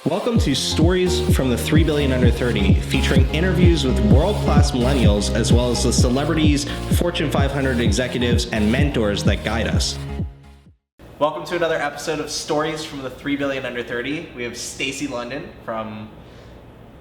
Welcome to Stories from the 3 Billion Under 30, featuring interviews with world-class millennials as well as the celebrities, Fortune 500 executives, and mentors that guide us. Welcome to another episode of Stories from the 3 Billion Under 30. We have Stacy London from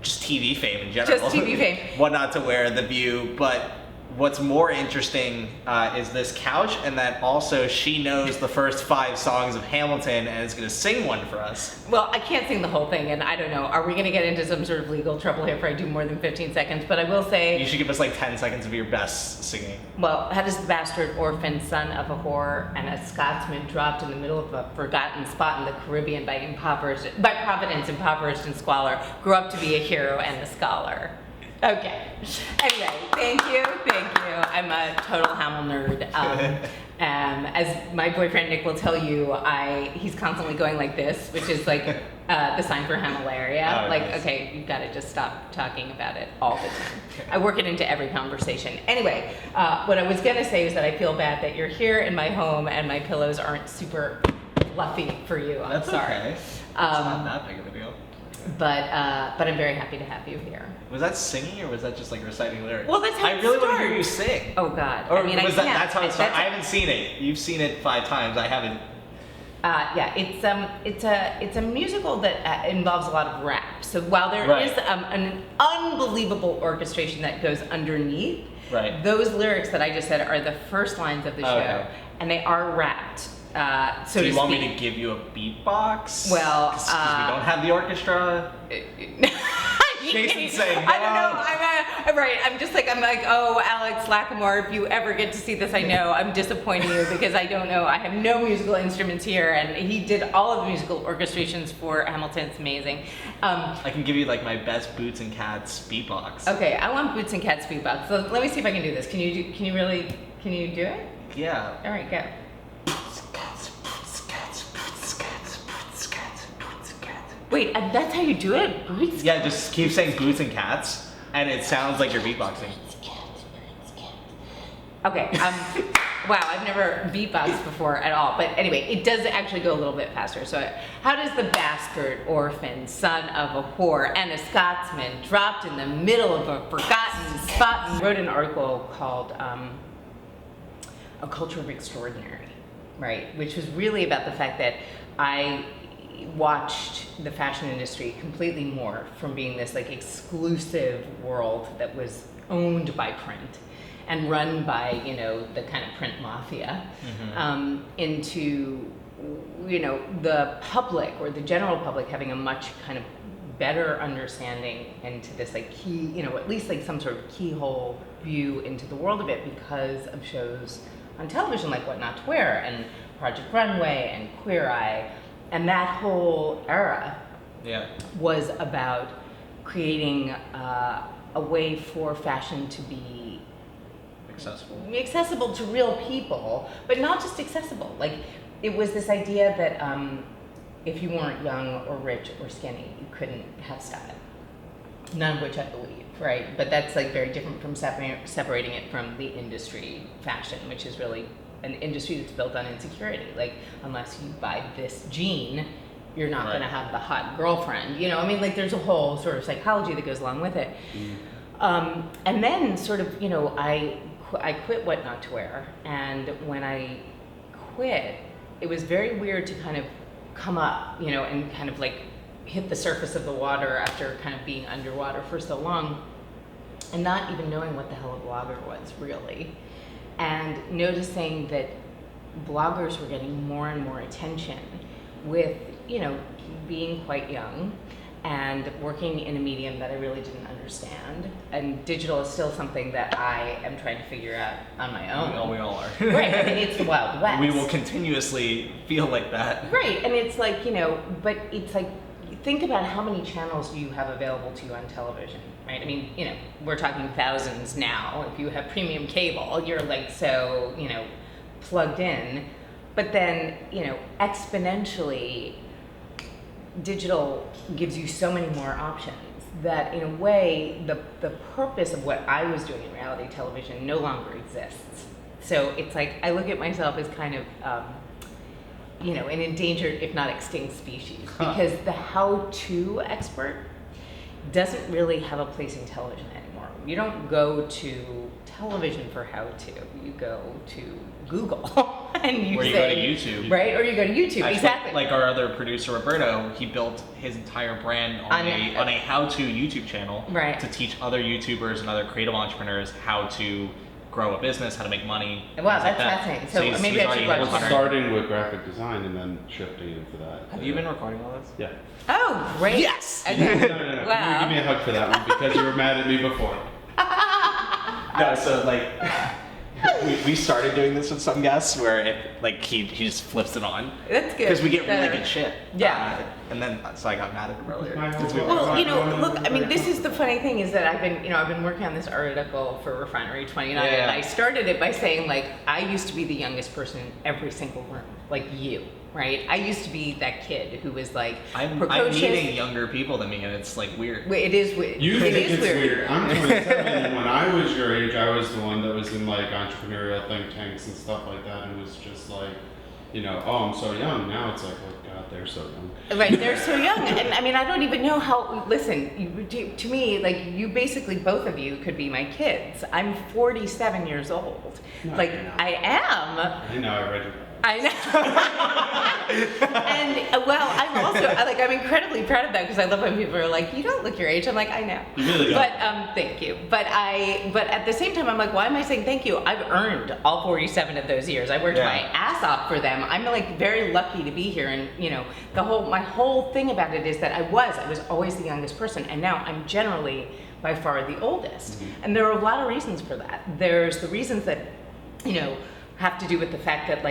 just TV fame in general. Just TV fame. What Not to Wear, The View, but what's more interesting is this couch, and that also she knows the first 5 songs of Hamilton and is going to sing one for us. Well, I can't sing the whole thing, and I don't know. Are we going to get into some sort of legal trouble here if I do more than 15 seconds? But I will say... You should give us like 10 seconds of your best singing. Well, how does the bastard orphan son of a whore and a Scotsman dropped in the middle of a forgotten spot in the Caribbean by Providence, impoverished and squalor, grew up to be a hero and a scholar? Okay. Anyway, thank you. I'm a total Hamel nerd. As my boyfriend Nick will tell you, he's constantly going like this, which is like the sign for Hamelaria. Oh, like, nice. okay, you've got to just stop talking about it all the time. I work it into every conversation. Anyway, what I was going to say is that I feel bad that you're here in my home and my pillows aren't super fluffy for you. I'm That's sorry. okay. It's not that big of a deal. But I'm very happy to have you here. Was that singing or was that just like reciting lyrics? Well, that's how I it really want to starts. hear you sing. Oh God! Or I mean, was that's how it started? That's- I haven't seen it. You've seen it 5 times. I haven't. Yeah, it's a musical that involves a lot of rap. So while there Right. is an unbelievable orchestration that goes underneath, Right. those lyrics that I just said are the first lines of the show, Okay. and they are rapped. So Do you to want speak. me to give you a beatbox? Well, because we don't have the orchestra. Jason's saying I don't know. no. I'm right. I'm like, oh, Alex Lacamoire, if you ever get to see this, I know I'm disappointing you because I don't know. I have no musical instruments here, and he did all of the musical orchestrations for Hamilton. It's amazing. I can give you like my best Boots and Cats beatbox. Okay, I want Boots and Cats beatbox. So let me see if I can do this. Can you do it? Yeah. All right, go. Wait, that's how you do it? Boots? Yeah, just keep saying Boots and Cats, and it sounds like you're beatboxing. Okay. Wow, I've never beatboxed before at all. But anyway, it does actually go a little bit faster. So, how does the bastard orphan, son of a whore, and a Scotsman dropped in the middle of a forgotten spot? I wrote an article called "A Culture of Extraordinary," right? Which was really about the fact that I watched the fashion industry completely morph from being this like exclusive world that was owned by print and run by, you know, the kind of print mafia, into, you know, the public or the general public having a much kind of better understanding into this like key, you know, at least like some sort of keyhole view into the world of it because of shows on television like What Not to Wear and Project Runway and Queer Eye. And that whole era was about creating a way for fashion to be accessible to real people, but not just accessible. Like, it was this idea that if you weren't young or rich or skinny, you couldn't have style. None of which I believe, right? But that's like very different from separating it from the industry fashion, which is really an industry that's built on insecurity. Like, unless you buy this jean, you're not going to have the hot girlfriend. You know, I mean, like, there's a whole sort of psychology that goes along with it. And then sort of, you know, I quit What Not to Wear. And when I quit, it was very weird to kind of come up, you know, and kind of like hit the surface of the water after kind of being underwater for so long and not even knowing what the hell a blogger was, really. And noticing that bloggers were getting more and more attention with, you know, being quite young and working in a medium that I really didn't understand. And digital is still something that I am trying to figure out on my own. We all are. Right, I mean, it's the Wild West. We will continuously feel like that. Right, and it's like, you know, but it's like, think about how many channels you have available to you on television, right? I mean, you know, we're talking thousands now. If you have premium cable, you're like so, you know, plugged in. But then, you know, exponentially, digital gives you so many more options that in a way, the purpose of what I was doing in reality television no longer exists. So it's like, I look at myself as kind of an endangered, if not extinct species, because the how-to expert doesn't really have a place in television anymore. You don't go to television for how-to. You go to Google and you or you go to YouTube. Right, or you go to YouTube, Actually, exactly. Like our other producer, Roberto, he built his entire brand on a how-to YouTube channel to teach other YouTubers and other creative entrepreneurs how to grow a business, how to make money. Wow, that's fascinating. So maybe I should watch We're starting with graphic design and then shifting into that. Have you been recording all this? Yeah. Oh, great. Yes! Okay. No. Wow. Give me a hug for that one because you were mad at me before. No, so like we started doing this with some guests where he just flips it on. That's good. Because we get really good shit. Yeah. And then so I got mad at him earlier. Well, look, I mean, this is the funny thing is that I've been working on this article for Refinery 29, and I started it by saying, like, I used to be the youngest person in every single room, like you, right? I used to be that kid who was like I'm precocious. meeting younger people than me, and it's like weird. It is weird. You think it's weird. I'm 27, and when I was your age, I was the one that was in like entrepreneurial think tanks and stuff like that, and was just like, oh, I'm so young. Now it's like, oh God, they're so young. Right, they're so young, and I mean, I don't even know how. Listen, to me, like you, basically, both of you could be my kids. I'm 47 years old. No, like you're not. I am. I know. I read your. I know. And well, I'm incredibly proud of that because I love when people are like, "You don't look your age." I'm like, I know. You really don't. But thank you. But at the same time, I'm like, why am I saying thank you? I've earned all 47 of those years. I worked my ass off for them. I'm like very lucky to be here, and my whole thing about it is that I was always the youngest person, and now I'm generally by far the oldest. Mm-hmm. And there are a lot of reasons for that. There's the reasons that have to do with the fact that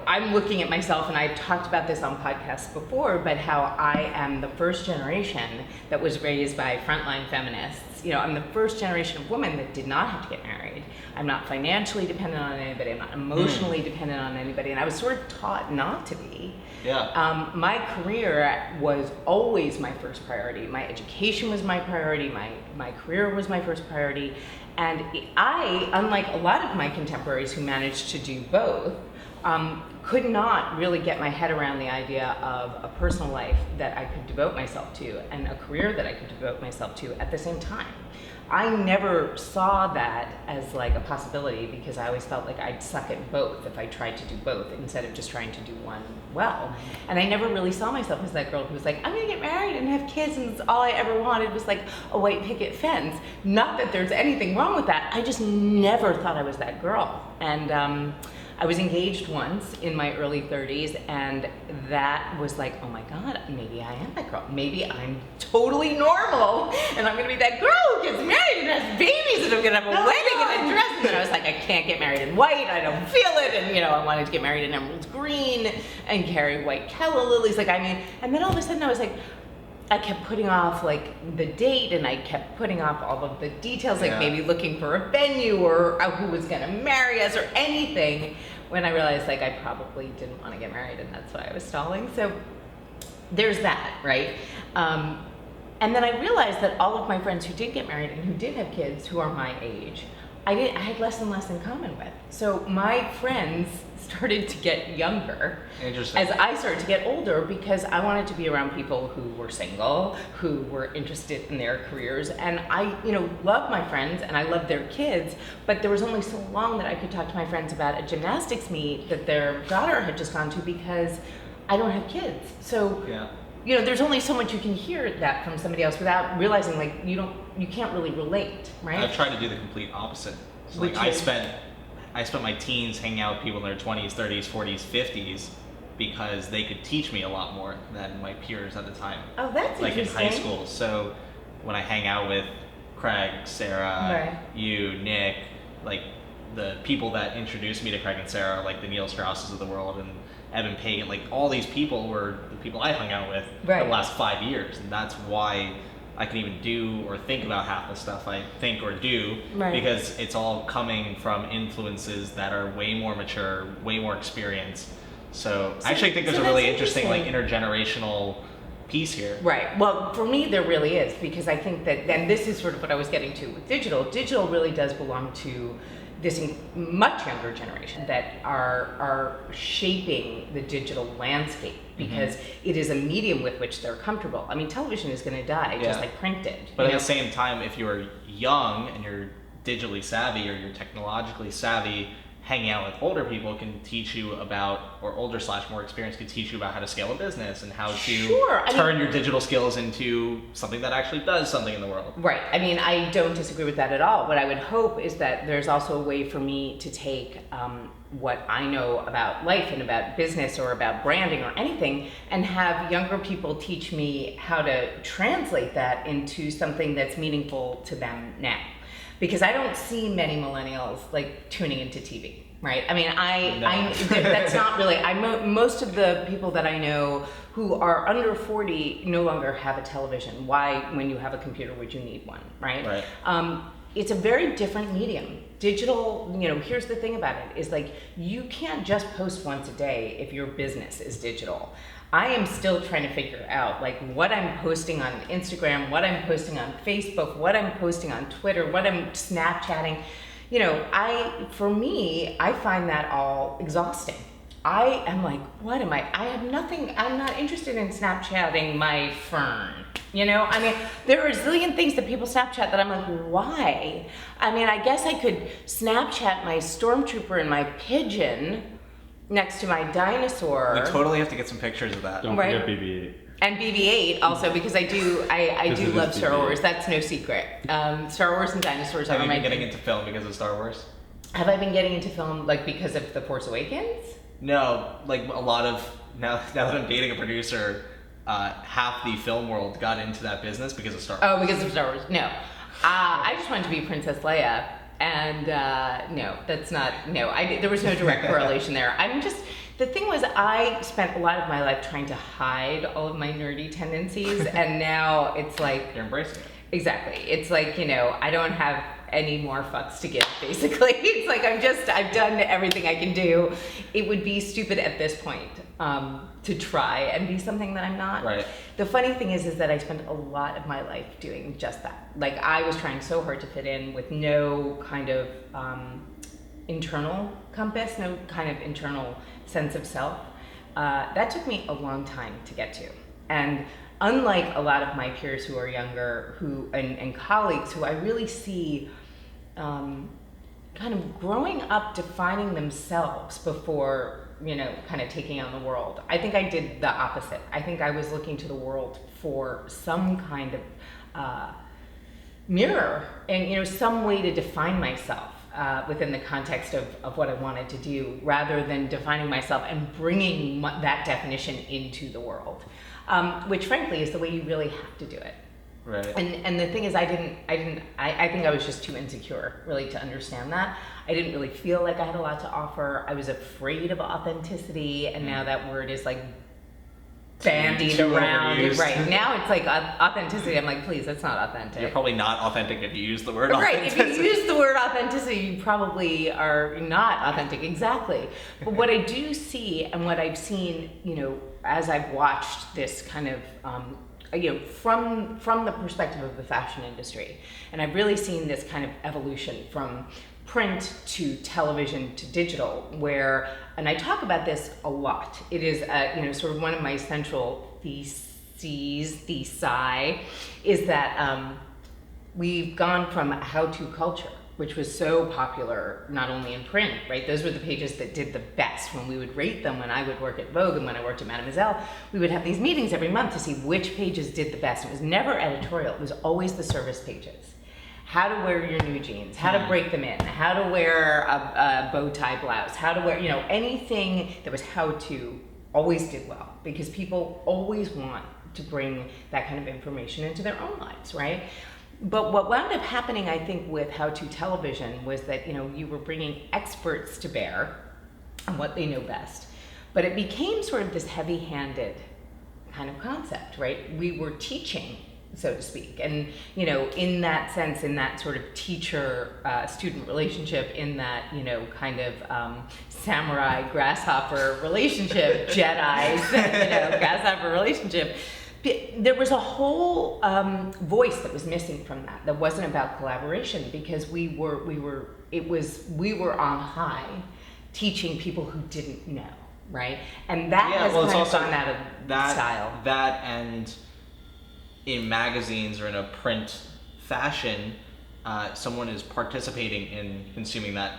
I'm looking at myself, and I've talked about this on podcasts before, but how I am the first generation that was raised by frontline feminists. I'm the first generation of women that did not have to get married. I'm not financially dependent on anybody. I'm not emotionally dependent on anybody, and I was sort of taught not to be. Yeah. My career was always my first priority. My education was my priority. My career was my first priority. And I, unlike a lot of my contemporaries who managed to do both, could not really get my head around the idea of a personal life that I could devote myself to and a career that I could devote myself to at the same time. I never saw that as like a possibility because I always felt like I'd suck at both if I tried to do both instead of just trying to do one well. And I never really saw myself as that girl who was like, I'm gonna get married and have kids, and all I ever wanted was like a white picket fence. Not that there's anything wrong with that, I just never thought I was that girl. And I was engaged once in my early 30s, and that was like, oh my God, maybe I am that girl. Maybe I'm totally normal, and I'm gonna be that girl who gets married and has babies, and I'm gonna have a wedding and a dress. And then I was like, I can't get married in white, I don't feel it, and I wanted to get married in emerald green and carry white calla lilies. And then all of a sudden I was like, I kept putting off like the date, and I kept putting off all of the details, like maybe looking for a venue or who was gonna marry us or anything, when I realized like I probably didn't want to get married, and that's why I was stalling. So there's that, right? And then I realized that all of my friends who did get married and who did have kids who are my age, I had less and less in common with. So my friends started to get younger as I started to get older, because I wanted to be around people who were single, who were interested in their careers. And I, love my friends and I love their kids, but there was only so long that I could talk to my friends about a gymnastics meet that their daughter had just gone to, because I don't have kids. So there's only so much you can hear that from somebody else without realizing like you can't really relate, right? I've tried to do the complete opposite. So, like, I spent my teens hanging out with people in their 20s, 30s, 40s, 50s, because they could teach me a lot more than my peers at the time. Oh, that's like interesting. in high school. So when I hang out with Craig, Sarah, you, Nick, like the people that introduced me to Craig and Sarah, like the Neil Strausses of the world and Evan Pagan, like all these people were the people I hung out with the last 5 years, and that's why I can even do or think about half the stuff I think or do, because it's all coming from influences that are way more mature, way more experienced. So I actually think there's a really interesting like intergenerational piece here. Right. Well, for me, there really is, because I think that, and this is sort of what I was getting to with digital. Digital really does belong to this much younger generation that are shaping the digital landscape because it is a medium with which they're comfortable. I mean, television is going to die just like print did. But at the same time, if you're young and you're digitally savvy or you're technologically savvy, hanging out with older people can teach you about, or older / more experienced can teach you about how to scale a business and how to turn your digital skills into something that actually does something in the world. Right. I mean, I don't disagree with that at all. What I would hope is that there's also a way for me to take what I know about life and about business or about branding or anything and have younger people teach me how to translate that into something that's meaningful to them now. Because I don't see many millennials like tuning into TV, right? I mean, that's not really. Most of the people that I know who are under 40 no longer have a television. Why, when you have a computer, would you need one, right? Right. It's a very different medium. Digital, here's the thing about it, is like you can't just post once a day if your business is digital. I am still trying to figure out like what I'm posting on Instagram, what I'm posting on Facebook, what I'm posting on Twitter, what I'm Snapchatting. For me, I find that all exhausting. I am like, what am I have nothing, I'm not interested in Snapchatting my fern. I mean, there are a zillion things that people Snapchat that I'm like, why? I mean, I guess I could Snapchat my stormtrooper and my pigeon next to my dinosaur. We totally have to get some pictures of that. Don't forget BB-8. And BB-8 also, because I do love Star Wars. That's no secret. Star Wars and dinosaurs are my. Have you been getting into film because of Star Wars? Have I been getting into film like because of The Force Awakens? No, like a lot of now that I'm dating a producer, half the film world got into that business because of Star Wars. Oh, because of Star Wars. No, I just wanted to be Princess Leia. And no, that's not, no, there was no direct correlation there. The thing was, I spent a lot of my life trying to hide all of my nerdy tendencies, and now it's like... You're embracing it. Exactly. It's like, I don't have any more fucks to give, basically. It's like I've done everything I can do. It would be stupid at this point to try and be something that I'm not. Right. The funny thing is that I spent a lot of my life doing just that. Like, I was trying so hard to fit in with no kind of internal compass, no kind of internal sense of self. That took me a long time to get to. And unlike a lot of my peers who are younger and colleagues who I really see kind of growing up defining themselves before kind of taking on the world. I think I did the opposite. I think I was looking to the world for some kind of mirror and some way to define myself within the context of what I wanted to do, rather than defining myself and bringing that definition into the world, which frankly is the way you really have to do it. Right. And the thing is, I think I was just too insecure really to understand that. I didn't really feel like I had a lot to offer. I was afraid of authenticity, and now that word is like bandied around. Right. Now it's like authenticity. I'm like, please, that's not authentic. You're probably not authentic if you use the word authenticity. Right. If you use the word authenticity, you probably are not authentic. Exactly. But what I do see, and what I've seen, as I've watched this kind of from the perspective of the fashion industry, and I've really seen this kind of evolution from print to television to digital, where, and I talk about this a lot, it is sort of one of my central theci, is that we've gone from how-to culture, which was so popular not only in print, right? Those were the pages that did the best when we would rate them. When I would work at Vogue and when I worked at Mademoiselle, we would have these meetings every month to see which pages did the best. It was never editorial, it was always the service pages. How to wear your new jeans, how to break them in, how to wear a bow tie blouse, how to wear, anything that was how to always did well, because people always want to bring that kind of information into their own lives, right? But what wound up happening, I think, with how-to television was that, you were bringing experts to bear on what they know best. But it became sort of this heavy-handed kind of concept, right? We were teaching, so to speak. And, in that sense, in that sort of teacher-student relationship, in that, kind of samurai grasshopper relationship, Jedi's, grasshopper relationship, There was a whole voice that was missing from that wasn't about collaboration, because we were on high teaching people who didn't know, right? And that has kind of gone out of style. That, and in magazines or in a print fashion, someone is participating in consuming that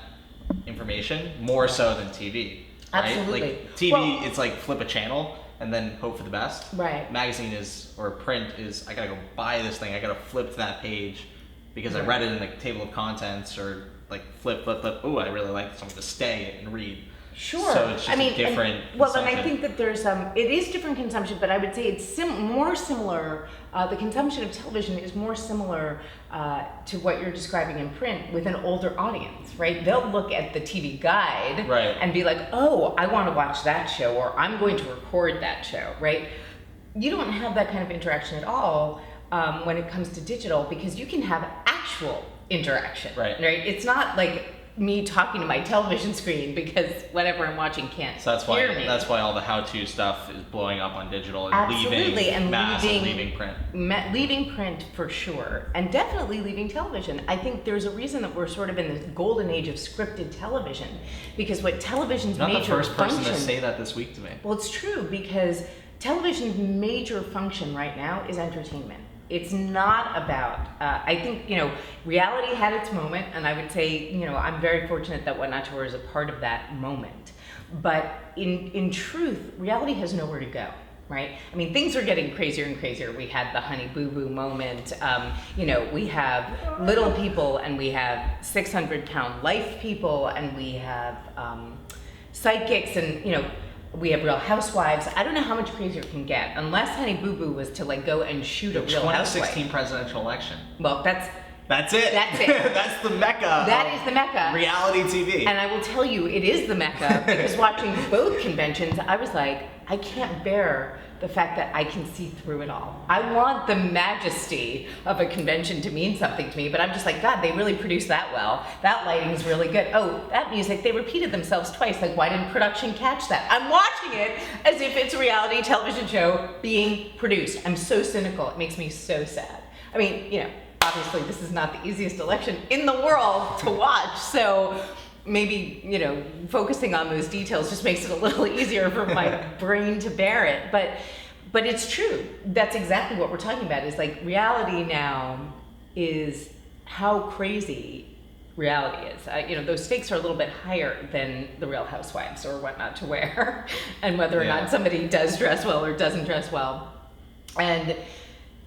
information more so than TV. Right? Absolutely. Like TV, it's like flip a channel and then hope for the best. Right. Magazine or print is, I gotta go buy this thing, I gotta flip to that page because I read it in the table of contents, or like flip. Ooh, I really like this, I'm gonna stay and read. Sure. So it's just a different consumption. And I think that there's it is different consumption, but I would say it's more similar. The consumption of television is more similar to what you're describing in print with an older audience, right? They'll look at the TV guide and be like, oh, I want to watch that show, or I'm going to record that show, right? You don't have that kind of interaction at all when it comes to digital, because you can have actual interaction, right? It's not like me talking to my television screen because whatever I'm watching can't hear me. That's why all the how-to stuff is blowing up on digital and leaving print. Leaving print for sure, and definitely leaving television. I think there's a reason that we're sort of in the golden age of scripted television, because what television's Not major the first person function, to say that this week to me. Well, it's true, because television's major function right now is entertainment. It's not about, I think, reality had its moment, and I would say, I'm very fortunate that What Not to Wear is a part of that moment. But in truth, reality has nowhere to go, right? I mean, things are getting crazier and crazier. We had the Honey Boo Boo moment. We have little people, and we have 600-pound life people, and we have psychics, and, we have Real Housewives. I don't know how much crazier it can get, unless Honey Boo Boo was to go and shoot a Real Housewife. 2016 presidential election. Well, that's it. That's it. That's the mecca. That is the mecca. Reality TV. And I will tell you, it is the mecca, because watching both conventions, I was like, I can't bear the fact that I can see through it all. I want the majesty of a convention to mean something to me, but I'm just like, God, they really produced that well. That lighting's really good. Oh, that music, they repeated themselves twice. Like, why didn't production catch that? I'm watching it as if it's a reality television show being produced. I'm so cynical. It makes me so sad. I mean, obviously this is not the easiest election in the world to watch, so maybe, focusing on those details just makes it a little easier for my brain to bear it. But it's true. That's exactly what we're talking about, is like reality now is how crazy reality is. Those stakes are a little bit higher than the Real Housewives or What Not to Wear, and whether or not somebody does dress well or doesn't dress well. And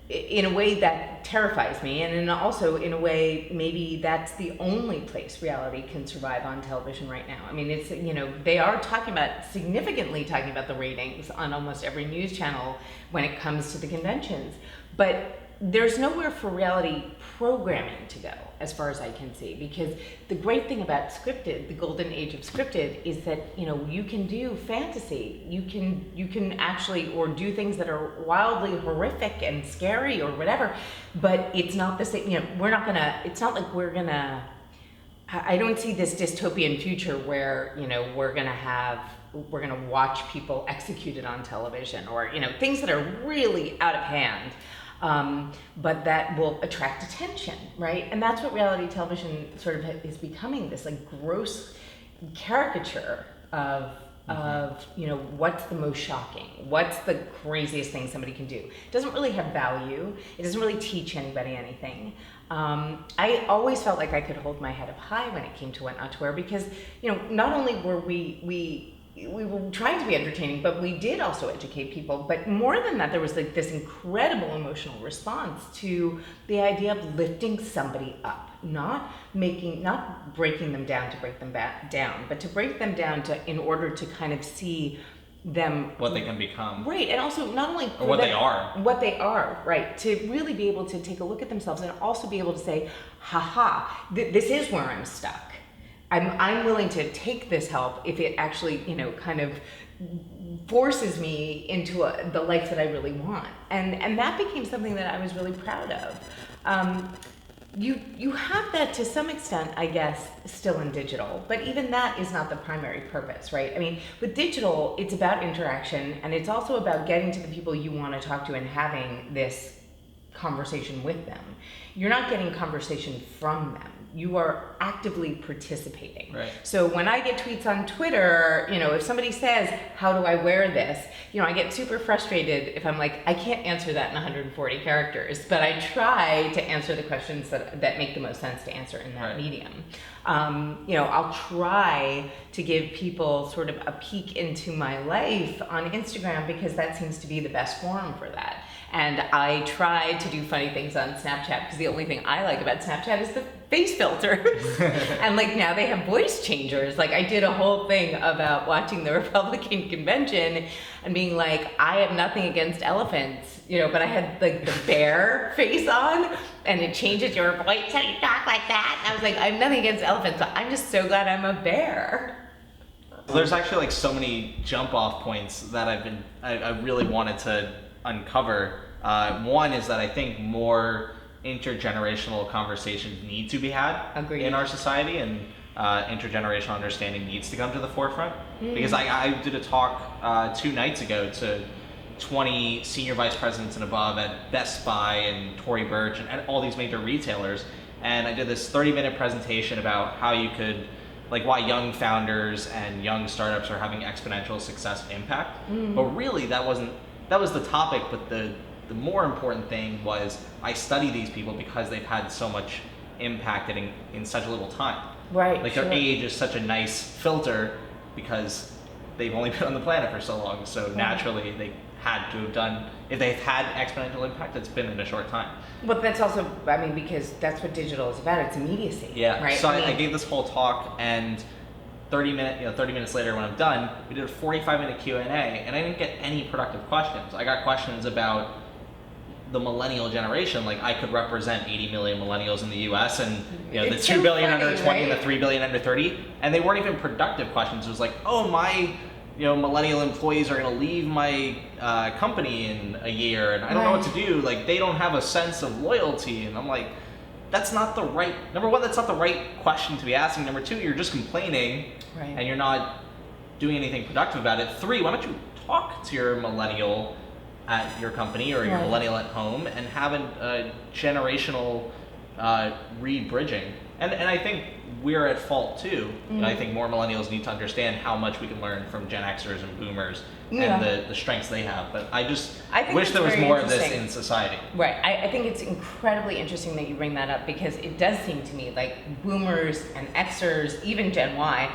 in a way that terrifies me, and also in a way maybe that's the only place reality can survive on television right now. I mean, it's, they are significantly talking about the ratings on almost every news channel when it comes to the conventions, but there's nowhere for reality programming to go, as far as I can see, because the great thing about scripted, the golden age of scripted, is that you can do fantasy, you can actually, or do things that are wildly horrific and scary or whatever, but it's not the same. It's not like I don't see this dystopian future where we're gonna watch people executed on television, or things that are really out of hand. But that will attract attention, right? And that's what reality television is becoming, this gross caricature of what's the most shocking, what's the craziest thing somebody can do. It doesn't really have value. It doesn't really teach anybody anything. I always felt like I could hold my head up high when it came to What Not to Wear, because not only were we were trying to be entertaining, but we did also educate people. But more than that, there was this incredible emotional response to the idea of lifting somebody up, not breaking them down to break them down, but to break them down in order to kind of see them, what they can become, right? And also not only or what they are, right? To really be able to take a look at themselves, and also be able to say, this is where I'm stuck. I'm willing to take this help if it actually, kind of forces me into the life that I really want. And that became something that I was really proud of. you have that to some extent, I guess, still in digital, but even that is not the primary purpose, right? I mean, with digital, it's about interaction, and it's also about getting to the people you want to talk to and having this conversation with them. You're not getting conversation from them. You are actively participating. Right. So when I get tweets on Twitter, if somebody says, how do I wear this? I get super frustrated if I'm like, I can't answer that in 140 characters, but I try to answer the questions that make the most sense to answer in that right. medium. I'll try to give people sort of a peek into my life on Instagram because that seems to be the best forum for that. And I try to do funny things on Snapchat because the only thing I like about Snapchat is the face filters. And now they have voice changers. I did a whole thing about watching the Republican convention and being like, I have nothing against elephants, but I had the bear face on and it changes your voice how you talk like that. And I was like, I have nothing against elephants, but I'm just so glad I'm a bear. There's actually so many jump off points that I really wanted to uncover. One is that I think more intergenerational conversations need to be had Agreed. In our society, and intergenerational understanding needs to come to the forefront. Because I did a talk 2 nights ago to 20 senior vice presidents and above at Best Buy and Tory Burch and all these major retailers, and I did this 30-minute presentation about how you could, why young founders and young startups are having exponential success and impact. But really that was the topic, but the more important thing was I study these people because they've had so much impact in such a little time. Right. Their age is such a nice filter because they've only been on the planet for so long. So naturally they had to have done, if they've had exponential impact, it's been in a short time. But that's also, because that's what digital is about. It's immediacy. Yeah. Right. So I gave this whole talk, and 30 minutes later when I'm done, we did a 45-minute Q&A, and I didn't get any productive questions. I got questions about the millennial generation, I could represent 80 million millennials in the US, and the 2 billion under 20 and the 3 billion under 30, and they weren't even productive questions. It was like, oh, my millennial employees are going to leave my company in a year, and I don't know what to do. They don't have a sense of loyalty, and I'm like, that's not the right, number one, that's not the right question to be asking. Number two, you're just complaining, and you're not doing anything productive about it. 3, why don't you talk to your millennial at your company or your millennial at home and have a generational re-bridging. And I think we're at fault too. I think more millennials need to understand how much we can learn from Gen Xers and Boomers and the strengths they have. But I wish there was more of this in society. Right. I think it's incredibly interesting that you bring that up because it does seem to me like Boomers and Xers, even Gen Y,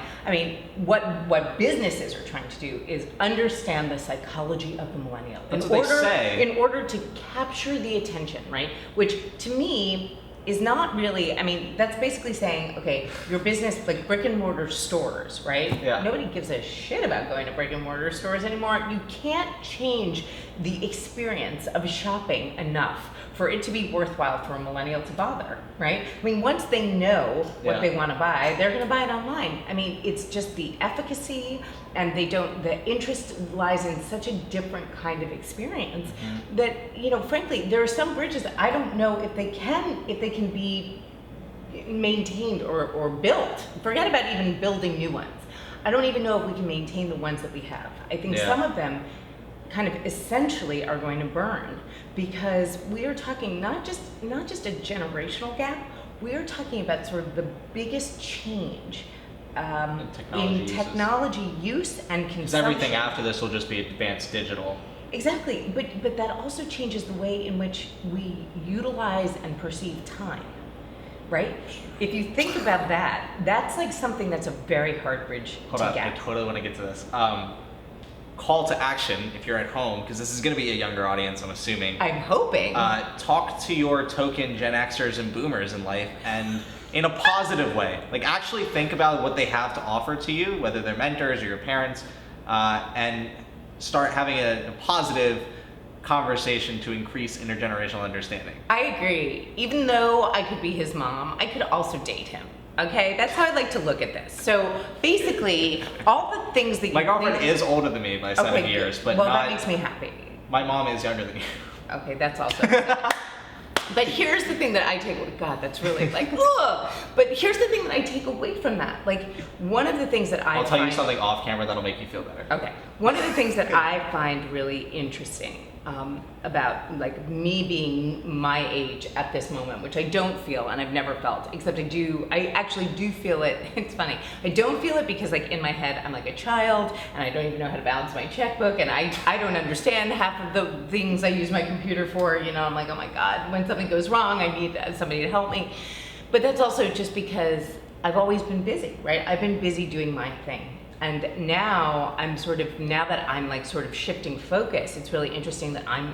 what businesses are trying to do is understand the psychology of the millennial. That's what they say. In order to capture the attention, right? Which to me is not really, that's basically saying, okay, your business, brick and mortar stores, right? Yeah. Nobody gives a shit about going to brick and mortar stores anymore. You can't change the experience of shopping enough for it to be worthwhile for a millennial to bother, right? Once they know what they want to buy, they're going to buy it online. It's just the efficacy, and the interest lies in such a different kind of experience that, frankly, there are some bridges that I don't know if they can be maintained or built. Forget about even building new ones. I don't even know if we can maintain the ones that we have. I think some of them kind of essentially are going to burn because we are talking not just a generational gap, we are talking about sort of the biggest change in technology use and consumption. Because everything after this will just be advanced digital. Exactly, but that also changes the way in which we utilize and perceive time, right? If you think about that, that's something that's a very hard bridge to get. I totally want to get to this. Call to action if you're at home, because this is going to be a younger audience, I'm assuming. I'm hoping. Talk to your token Gen Xers and Boomers in life, and in a positive way. Actually think about what they have to offer to you, whether they're mentors or your parents, and start having a positive conversation to increase intergenerational understanding. I agree. Even though I could be his mom, I could also date him. Okay, that's how I like to look at this. So basically, all the things that my girlfriend is older than me by 7 years, but that makes me happy. My mom is younger than you. Okay, that's also. But here's the thing that I take away. God, that's really like, ugh. But here's the thing that I take away from that. Like, one of the things that I'll tell you something off camera that'll make you feel better. Okay. One of the things that I find really interesting about like me being my age at this moment, which I don't feel and I've never felt, except I actually do feel it. It's funny. I don't feel it because like in my head I'm like a child and I don't even know how to balance my checkbook and I don't understand half of the things I use my computer for. You know, I'm like, oh my God, when something goes wrong, I need somebody to help me. But that's also just because I've always been busy, right? I've been busy doing my thing. And now that I'm like sort of shifting focus, it's really interesting that I'm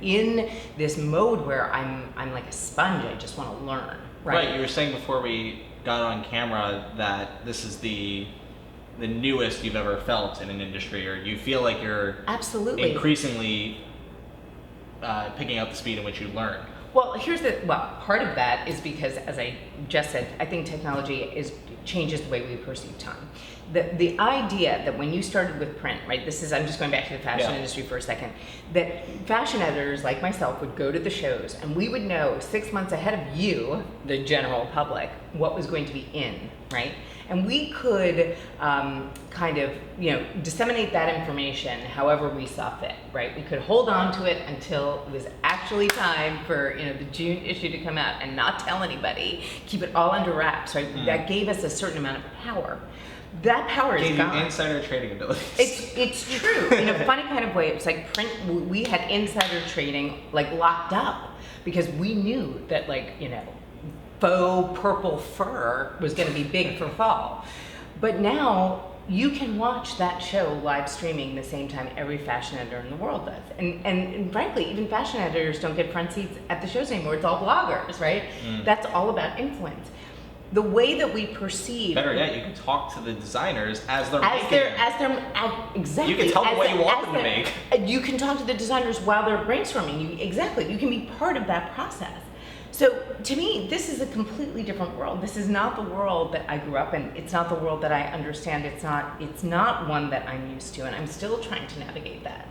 in this mode where I'm like a sponge. I just want to learn. Right. You were saying before we got on camera that this is the newest you've ever felt in an industry, or you feel like you're absolutely increasingly picking up the speed in which you learn. Well, part of that is because, as I just said, I think technology changes the way we perceive time. The idea that when you started with print, right, I'm just going back to the fashion industry for a second, that fashion editors like myself would go to the shows and we would know 6 months ahead of you, the general public, what was going to be in, right? And we could kind of, disseminate that information however we saw fit, right? We could hold on to it until it was actually time for, the June issue to come out and not tell anybody, keep it all under wraps, right? That gave us a certain amount of power. That power is gone. Gave you insider trading abilities. It's true. In a funny kind of way, it's like print, we had insider trading like locked up because we knew that faux purple fur was going to be big for fall. But now you can watch that show live streaming the same time every fashion editor in the world does. And frankly, even fashion editors don't get front seats at the shows anymore. It's all bloggers, right? That's all about influence. The way that we perceive... Better yet, you can talk to the designers as they're making exactly. You can tell them what you want them to make. You can talk to the designers while they're brainstorming. You can be part of that process. So to me, this is a completely different world. This is not the world that I grew up in. It's not the world that I understand. It's not one that I'm used to, and I'm still trying to navigate that.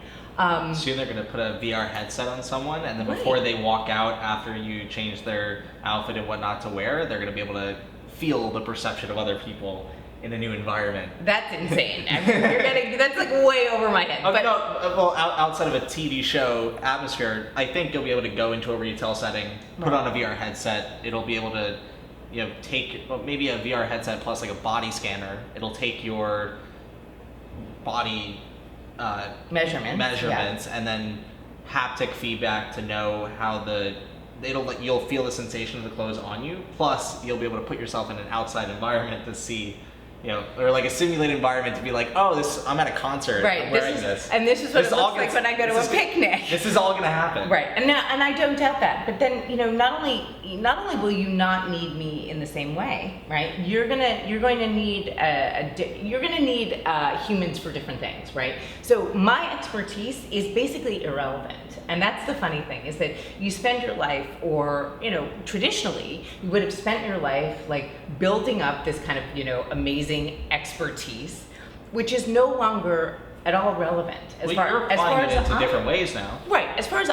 Soon they're going to put a VR headset on someone, and then before they walk out after you change their outfit and what not to wear, they're going to be able to feel the perception of other people in a new environment. That's insane. I mean, that's like way over my head. But outside of a TV show atmosphere, I think you'll be able to go into a retail setting, put on a VR headset. It'll be able to, take maybe a VR headset plus like a body scanner. It'll take your body measurements and then haptic feedback to know how you'll feel the sensation of the clothes on you. Plus, you'll be able to put yourself in an outside environment to see, or like a simulated environment to be like, I'm at a concert. Right. I'm wearing this. And this is what it looks like when I go to a picnic. This is all going to happen. Right. And I don't doubt that. But then, not only will you not need me in the same way, right? You're going to need humans for different things, right? So my expertise is basically irrelevant. And that's the funny thing, is that you spend your life, or, traditionally, you would have spent your life like building up this kind of, amazing expertise, which is no longer at all relevant. You're applying it into different ways now. Right. As far as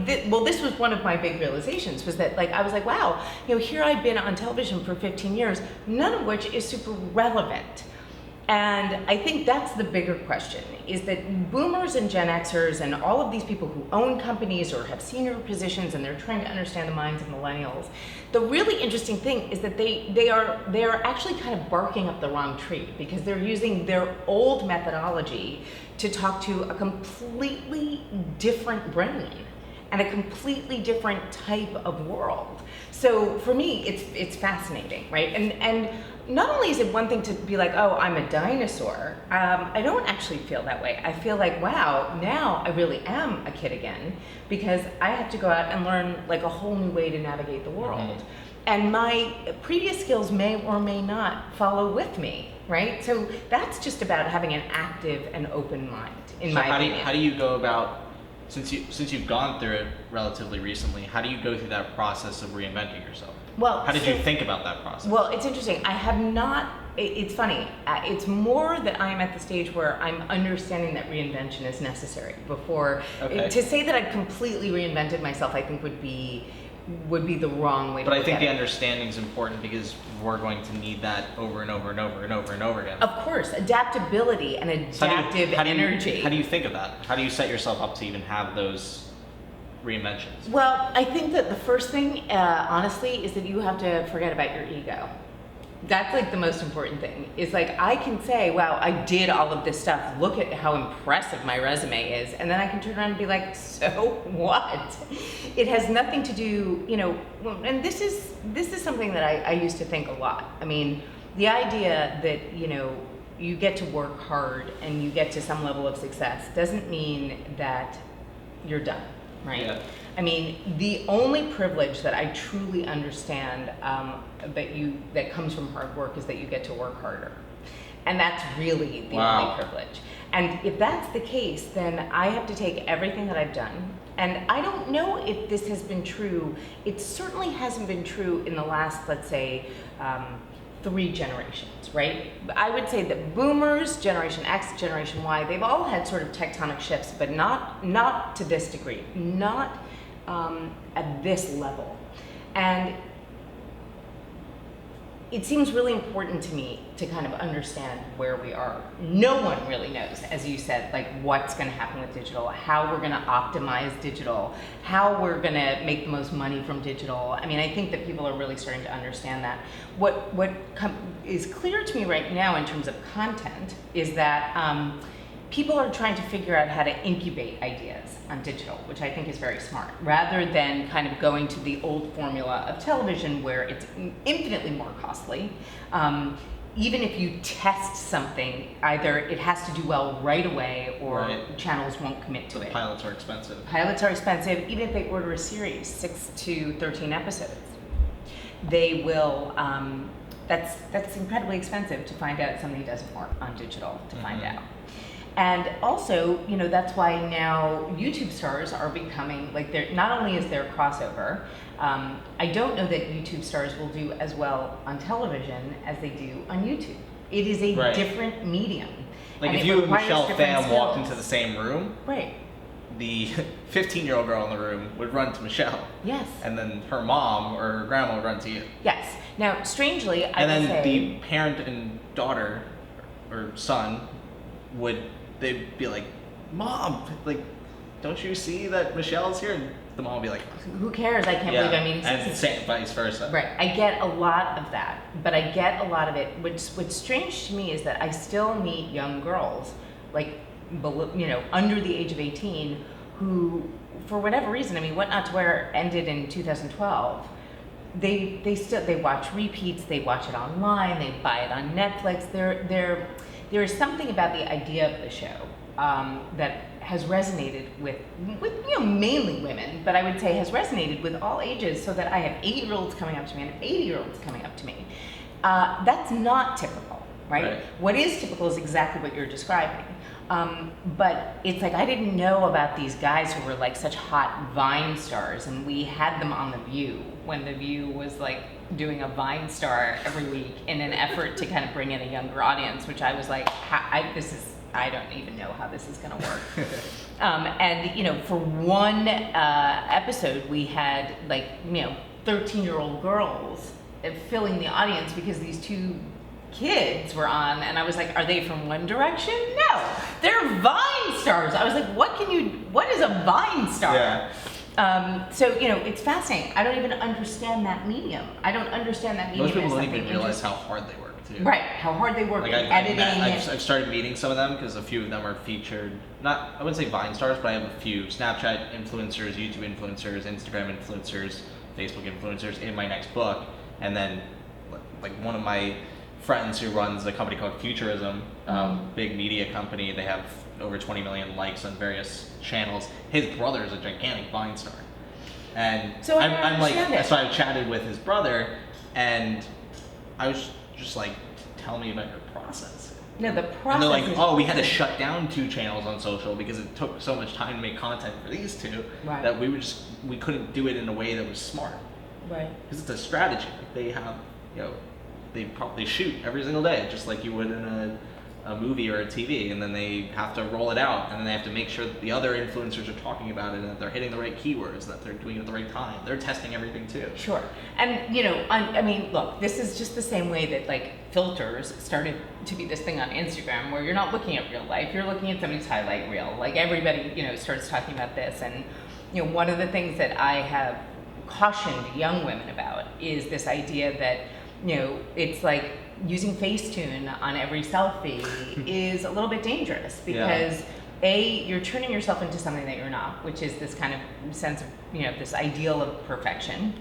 this was one of my big realizations, was that I was like, wow, here I've been on television for 15 years, none of which is super relevant. And I think that's the bigger question, is that boomers and Gen Xers and all of these people who own companies or have senior positions and they're trying to understand the minds of millennials, the really interesting thing is that they are actually kind of barking up the wrong tree, because they're using their old methodology to talk to a completely different brain and a completely different type of world. So for me, it's fascinating, right? And not only is it one thing to be like, oh, I'm a dinosaur, I don't actually feel that way. I feel like, wow, now I really am a kid again, because I have to go out and learn like a whole new way to navigate the world. And my previous skills may or may not follow with me, right? So that's just about having an active and open mind, in my opinion. How do you go about, since you've gone through it relatively recently, how do you go through that process of reinventing yourself? Well, how did you think about that process? Well, it's interesting. I have not. It's funny. It's more that I'm at the stage where I'm understanding that reinvention is necessary. To say that I've completely reinvented myself, I think would be would be the wrong way to But I look think at the it. understanding is important because we're going to need that over and over and over and over and over again. Of course, adaptability and adaptive energy. How do you think of that? How do you set yourself up to even have those reinventions? Well, I think that the first thing, honestly, is that you have to forget about your ego. That's like the most important thing. Is like I can say, wow, I did all of this stuff. Look at how impressive my resume is. And then I can turn around and be like, so what? It has nothing to do, and this is something that I used to think a lot. I mean, the idea that, you get to work hard and you get to some level of success doesn't mean that you're done, right? Yeah. I mean, the only privilege that I truly understand that comes from hard work is that you get to work harder. And that's really the only privilege. And if that's the case, then I have to take everything that I've done. And I don't know if this has been true. It certainly hasn't been true in the last, let's say, 3 generations, right? I would say that boomers, Generation X, Generation Y, they've all had sort of tectonic shifts, but not to this degree, not at this level. And it seems really important to me to kind of understand where we are. No one really knows, as you said, like what's going to happen with digital, how we're going to optimize digital, how we're going to make the most money from digital. I mean, I think that people are really starting to understand that. What is clear to me right now in terms of content is that people are trying to figure out how to incubate ideas on digital, which I think is very smart, rather than kind of going to the old formula of television where it's infinitely more costly. Even if you test something, either it has to do well right away or channels won't commit to it. Pilots are expensive. Pilots are expensive, even if they order a series, 6 to 13 episodes. They will, that's incredibly expensive to find out something doesn't work on digital, to find out. And also, that's why now YouTube stars are becoming, like, not only is there crossover, I don't know that YouTube stars will do as well on television as they do on YouTube. It is a different medium. Like and if you and requires Michelle different Pham walked skills. into the same room, the 15-year-old girl in the room would run to Michelle. Yes. And then her mom or her grandma would run to you. Yes. Now, strangely, I and would then say, the parent and daughter or son they'd be like, Mom, like, don't you see that Michelle's here? And the mom would be like, who cares? I can't believe I'm meeting and same, vice versa. Right. I get a lot of that, but I get a lot of it. What's strange to me is that I still meet young girls, like, under the age of 18, who, for whatever reason, I mean, What Not to Wear ended in 2012. They watch repeats, they watch it online, they buy it on Netflix. There is something about the idea of the show that has resonated with mainly women, but I would say has resonated with all ages, so that I have 80-year-olds coming up to me and 80-year-olds coming up to me. That's not typical, right? What is typical is exactly what you're describing. But it's like I didn't know about these guys who were like such hot Vine stars, and we had them on The View when The View was like doing a Vine star every week in an effort to kind of bring in a younger audience, which I was like, I don't even know how this is going to work. And for one episode, we had 13-year-old girls filling the audience because these 2 kids were on, and I was like, are they from One Direction? No, they're Vine stars. I was like, what is a Vine star? Yeah. So it's fascinating. I don't even understand that medium. I don't understand that medium. Most people as don't something even realize how hard they work too. Right, how hard they work Like in editing. I've started meeting some of them because a few of them are featured. I wouldn't say Vine stars, but I have a few Snapchat influencers, YouTube influencers, Instagram influencers, Facebook influencers in my next book. And then, like, one of my friends who runs a company called Futurism, big media company. They have over 20 million likes on various channels. His brother is a gigantic Vine star, and so I'm like, so I chatted with his brother, and I was just like, tell me about your process. No, the process. And they're like, oh, we had to shut down 2 channels on social because it took so much time to make content for these 2 that we couldn't do it in a way that was smart. Right. Because it's a strategy. Like they have, they shoot every single day, just like you would in a movie or a TV, and then they have to roll it out, and then they have to make sure that the other influencers are talking about it, and that they're hitting the right keywords, that they're doing it at the right time. They're testing everything too. Sure. And, you know, I mean, look, this is just the same way that, like, filters started to be this thing on Instagram where you're not looking at real life, you're looking at somebody's highlight reel. Like, everybody, you know, starts talking about this. And, you know, one of the things that I have cautioned young women about is this idea that, you know, it's like using Facetune on every selfie is a little bit dangerous because you're turning yourself into something that you're not, which is this kind of sense of, you know, this ideal of perfection,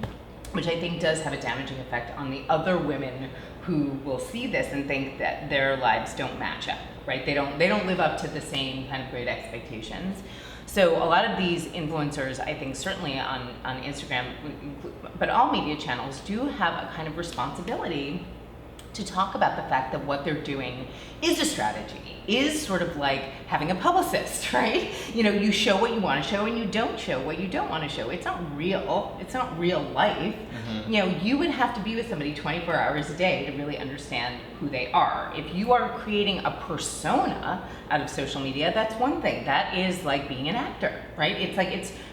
which I think does have a damaging effect on the other women who will see this and think that their lives don't match up, right? They don't live up to the same kind of great expectations. So a lot of these influencers, I think certainly on Instagram, but all media channels do have a kind of responsibility to talk about the fact that what they're doing is a strategy, is sort of like having a publicist, right? You know, you show what you want to show and you don't show what you don't want to show. It's not real. It's not real life. Mm-hmm. You know, you would have to be with somebody 24 hours a day to really understand who they are. If you are creating a persona out of social media, that's one thing. That is like being an actor, right? It's like,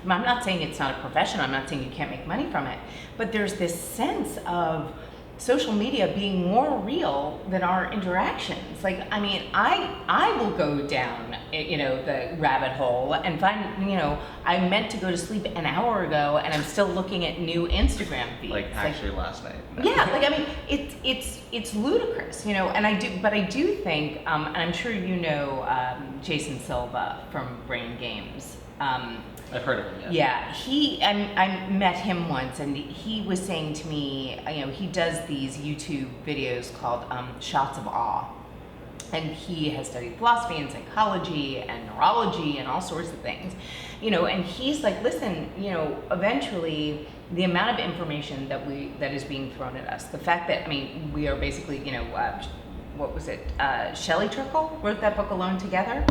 I'm not saying it's not a profession. I'm not saying you can't make money from it. But there's this sense of social media being more real than our interactions. Like, I mean, I will go down, you know, the rabbit hole and find, you know, I meant to go to sleep an hour ago and I'm still looking at new Instagram feeds. Like actually last night. Yeah, like, I mean, it's ludicrous, you know, and I do think, and I'm sure you know Jason Silva from Brain Games. I've heard of him, yeah. I met him once, and he was saying to me, you know, he does these YouTube videos called Shots of Awe. And he has studied philosophy and psychology and neurology and all sorts of things, you know, and he's like, listen, you know, eventually the amount of information that is being thrown at us, the fact that, I mean, we are basically, you know, what was it? Shelley Turkle wrote that book Alone Together.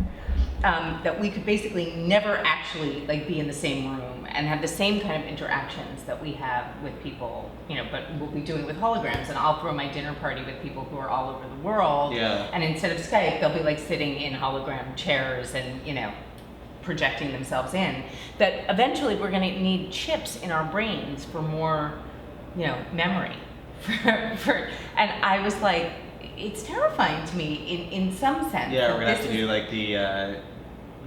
That we could basically never actually like be in the same room and have the same kind of interactions that we have with people, you know, but we'll be doing it with holograms, and I'll throw my dinner party with people who are all over the world. Yeah. And instead of Skype, they'll be like sitting in hologram chairs and, you know, projecting themselves in. That eventually we're going to need chips in our brains for more, you know, memory. And I was like, it's terrifying to me in some sense. Yeah, we're gonna have to do like the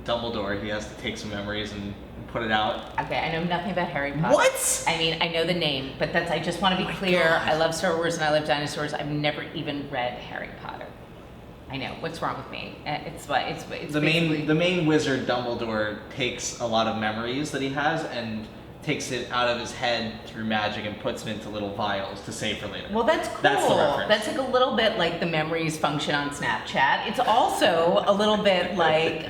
Dumbledore. He has to take some memories and put it out. Okay, I know nothing about Harry Potter. What? I mean, I know the name, but I just want to be clear. God. I love Star Wars and I love dinosaurs. I've never even read Harry Potter. I know. What's wrong with me? It's the main wizard Dumbledore takes a lot of memories that he has and takes it out of his head through magic and puts it into little vials to save for later. Well, that's cool. That's the reference. That's like a little bit like the memories function on Snapchat. It's also a little bit like,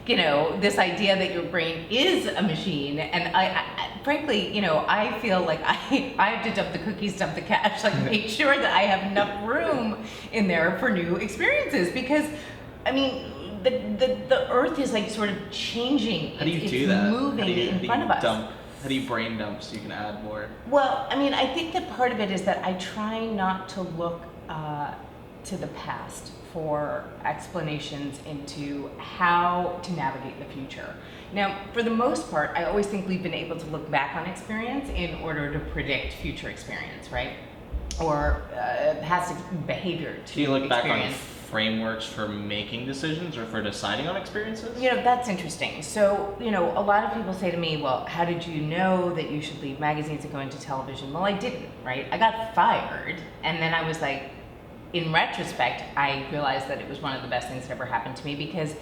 you know, this idea that your brain is a machine. And I frankly, you know, I feel like I have to dump the cookies, dump the cash, like make sure that I have enough room in there for new experiences. Because, I mean, the earth is like sort of changing. How do you do that? It's moving in front of us. How do you brain dump so you can add more? Well, I mean, I think that part of it is that I try not to look to the past for explanations into how to navigate the future. Now, for the most part, I always think we've been able to look back on experience in order to predict future experience, right? Or past behavior to experience. Do you look back on frameworks for making decisions or for deciding on experiences? You know, that's interesting. So, you know, a lot of people say to me, well, how did you know that you should leave magazines and go into television? Well, I didn't, right? I got fired, and then I was like, in retrospect, I realized that it was one of the best things that ever happened to me because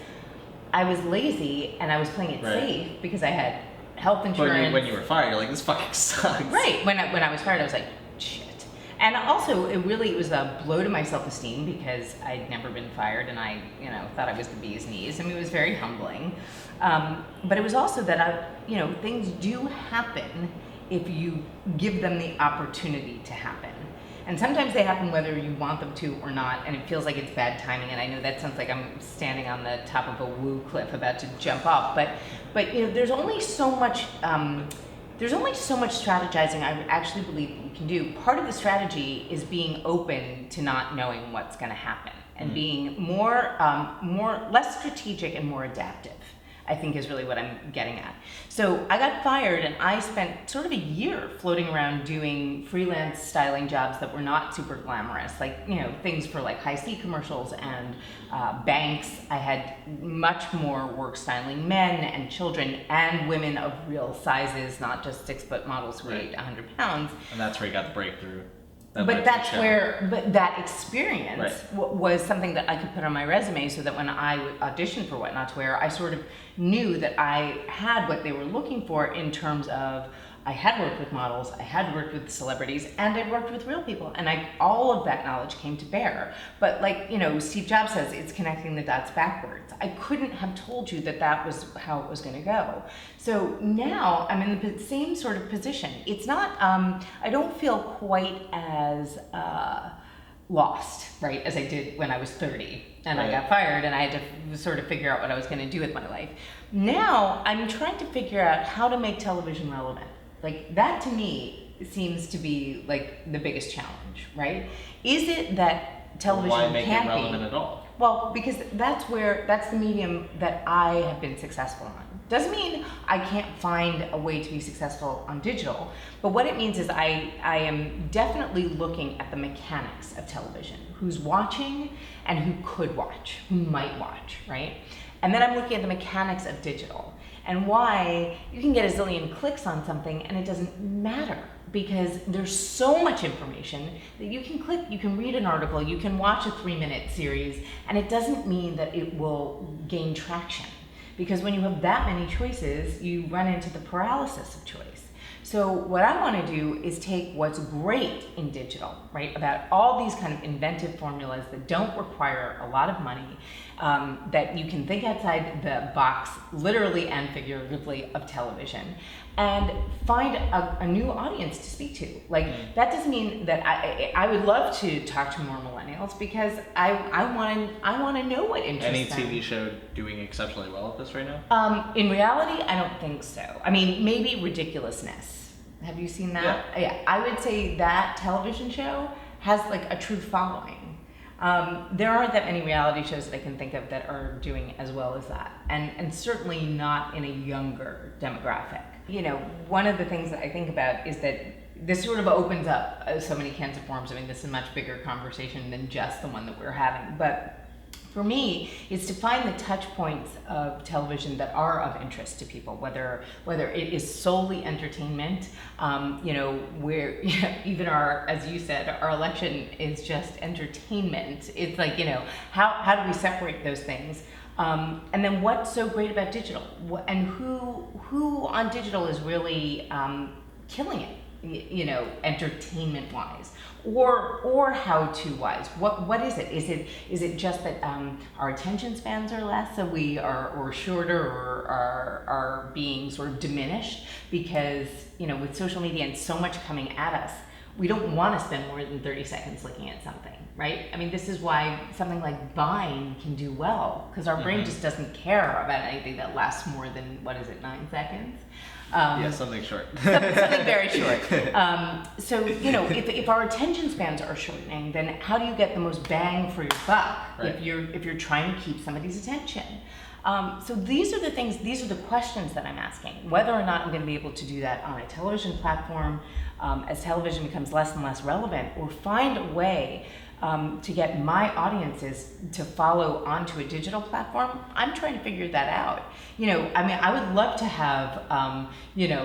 I was lazy and I was playing it safe because I had health insurance. But when you were fired, you're like, this fucking sucks. Right. When I was fired, I was like, shit. And also, it was a blow to my self-esteem because I'd never been fired and I, you know, thought I was the bee's knees. I mean, it was very humbling. But it was also that things do happen if you give them the opportunity to happen. And sometimes they happen whether you want them to or not, and it feels like it's bad timing. And I know that sounds like I'm standing on the top of a woo cliff about to jump off, but you know, there's only so much strategizing I actually believe that you can do. Part of the strategy is being open to not knowing what's going to happen. and being less strategic and more adaptive, I think is really what I'm getting at. So I got fired and I spent sort of a year floating around doing freelance styling jobs that were not super glamorous, like, things for like high C commercials and banks. I had much more work styling men and children and women of real sizes, not just 6-foot models who weighed 100 pounds. And that's where you got the breakthrough. But that experience was something that I could put on my resume, so that when I auditioned for What Not to Wear, I sort of knew that I had what they were looking for in terms of I had worked with models, I had worked with celebrities, and I'd worked with real people, and all of that knowledge came to bear. But like, Steve Jobs says, it's connecting the dots backwards. I couldn't have told you that was how it was going to go. So now I'm in the same sort of position. It's not, I don't feel quite as lost, right, as I did when I was 30 and I got fired and I had to sort of figure out what I was going to do with my life. Now I'm trying to figure out how to make television relevant. Like, that to me seems to be like the biggest challenge, right? Is it that television Why make can't it relevant be? at all? Well, because that's the medium that I have been successful on. Doesn't mean I can't find a way to be successful on digital, but what it means is I am definitely looking at the mechanics of television. Who's watching and who could watch, who might watch, right? And then I'm looking at the mechanics of digital and why you can get a zillion clicks on something and it doesn't matter, because there's so much information that you can click, you can read an article, you can watch a 3-minute series, and it doesn't mean that it will gain traction. Because when you have that many choices, you run into the paralysis of choice. So what I want to do is take what's great in digital, right, about all these kind of inventive formulas that don't require a lot of money, that you can think outside the box, literally and figuratively, of television, and find a new audience to speak to. Like, that doesn't mean that I would love to talk to more millennials, because I want to know what interests them. Any TV show doing exceptionally well at this right now? In reality, I don't think so. I mean, maybe Ridiculousness. Have you seen that? Yeah. I would say that television show has like a true following. There aren't that many reality shows that I can think of that are doing as well as that, and certainly not in a younger demographic. One of the things that I think about is that this sort of opens up so many cans of worms. I mean, this is a much bigger conversation than just the one that we're having, but for me, it's to find the touch points of television that are of interest to people, whether it is solely entertainment, where even as you said, our election is just entertainment. It's like, how do we separate those things? And then what's so great about digital, and who on digital is really killing it, entertainment-wise, or how-to-wise. What is it? Is it just that our attention spans are less, so we are shorter, or are being sort of diminished because with social media and so much coming at us, we don't want to spend more than 30 seconds looking at something, right? I mean, this is why something like Vine can do well, because our brain just doesn't care about anything that lasts more than, 9 seconds? Something short. Something very short. So, if our attention spans are shortening, then how do you get the most bang for your buck, right, if you're trying to keep somebody's attention? So these are the questions that I'm asking. Whether or not I'm going to be able to do that on a television platform, as television becomes less and less relevant, or find a way to get my audiences to follow onto a digital platform, I'm trying to figure that out. I would love to have,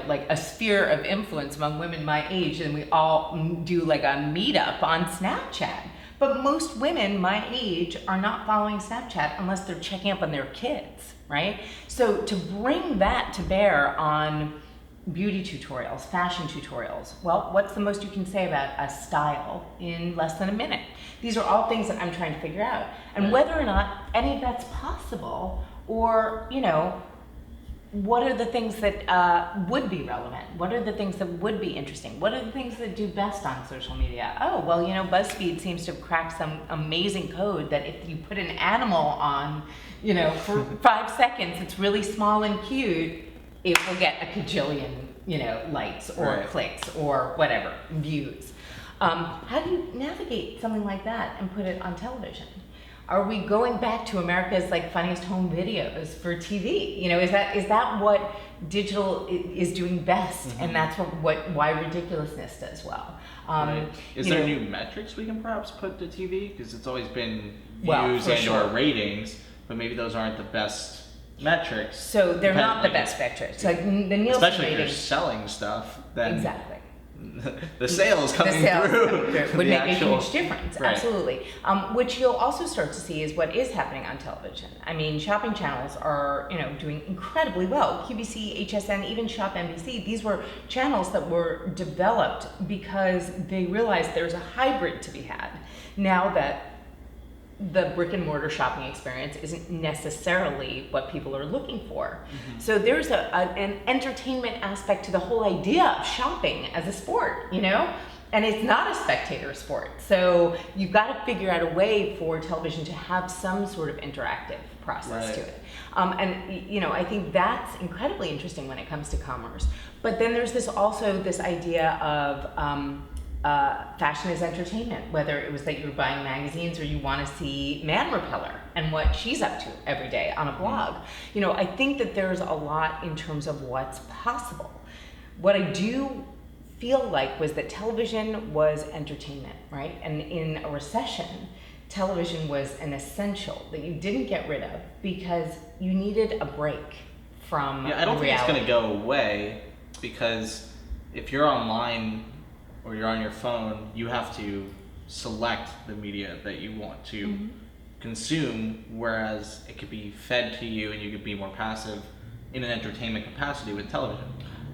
like a sphere of influence among women my age, and we all do like a meetup on Snapchat. But most women my age are not following Snapchat unless they're checking up on their kids, right? So to bring that to bear on beauty tutorials, fashion tutorials, well, what's the most you can say about a style in less than a minute? These are all things that I'm trying to figure out. And whether or not any of that's possible, or, what are the things that would be relevant? What are the things that would be interesting? What are the things that do best on social media? Oh, well, BuzzFeed seems to have cracked some amazing code that if you put an animal on, for 5 seconds, it's really small and cute, it will get a cajillion, likes or clicks or whatever, views. How do you navigate something like that and put it on television? Are we going back to America's like funniest home videos for TV? You know, is that what digital is doing best? Mm-hmm. And that's why ridiculousness does well. Right. Is there know, new metrics we can perhaps put to TV? Because it's always been Well, views for and sure. or ratings, but maybe those aren't the best metrics. So they're not the Like, best metrics. Like the Nielsen especially if you're ratings. selling stuff, then Exactly. the sales coming the sales through coming through would the make actual- a huge difference. Right. Absolutely. Which you'll also start to see is what is happening on television. I mean, shopping channels are, you know, doing incredibly well. QVC, HSN, even Shop NBC, these were channels that were developed because they realized there's a hybrid to be had. Now that the brick and mortar shopping experience isn't necessarily what people are looking for. Mm-hmm. So there's an entertainment aspect to the whole idea of shopping as a sport, you know? And it's not a spectator sport. So you've got to figure out a way for television to have some sort of interactive process Right. to it. And you know, I think that's incredibly interesting when it comes to commerce. But then there's this idea of fashion is entertainment, whether it was that you were buying magazines or you want to see Man Repeller and what she's up to every day on a blog. You know, I think that there's a lot in terms of what's possible. What I do feel like was that television was entertainment, right? And in a recession, television was an essential that you didn't get rid of because you needed a break from Yeah, I don't think reality. it's going to go away, because if you're online or you're on your phone, you have to select the media that you want to Mm-hmm. consume, whereas it could be fed to you and you could be more passive in an entertainment capacity with television.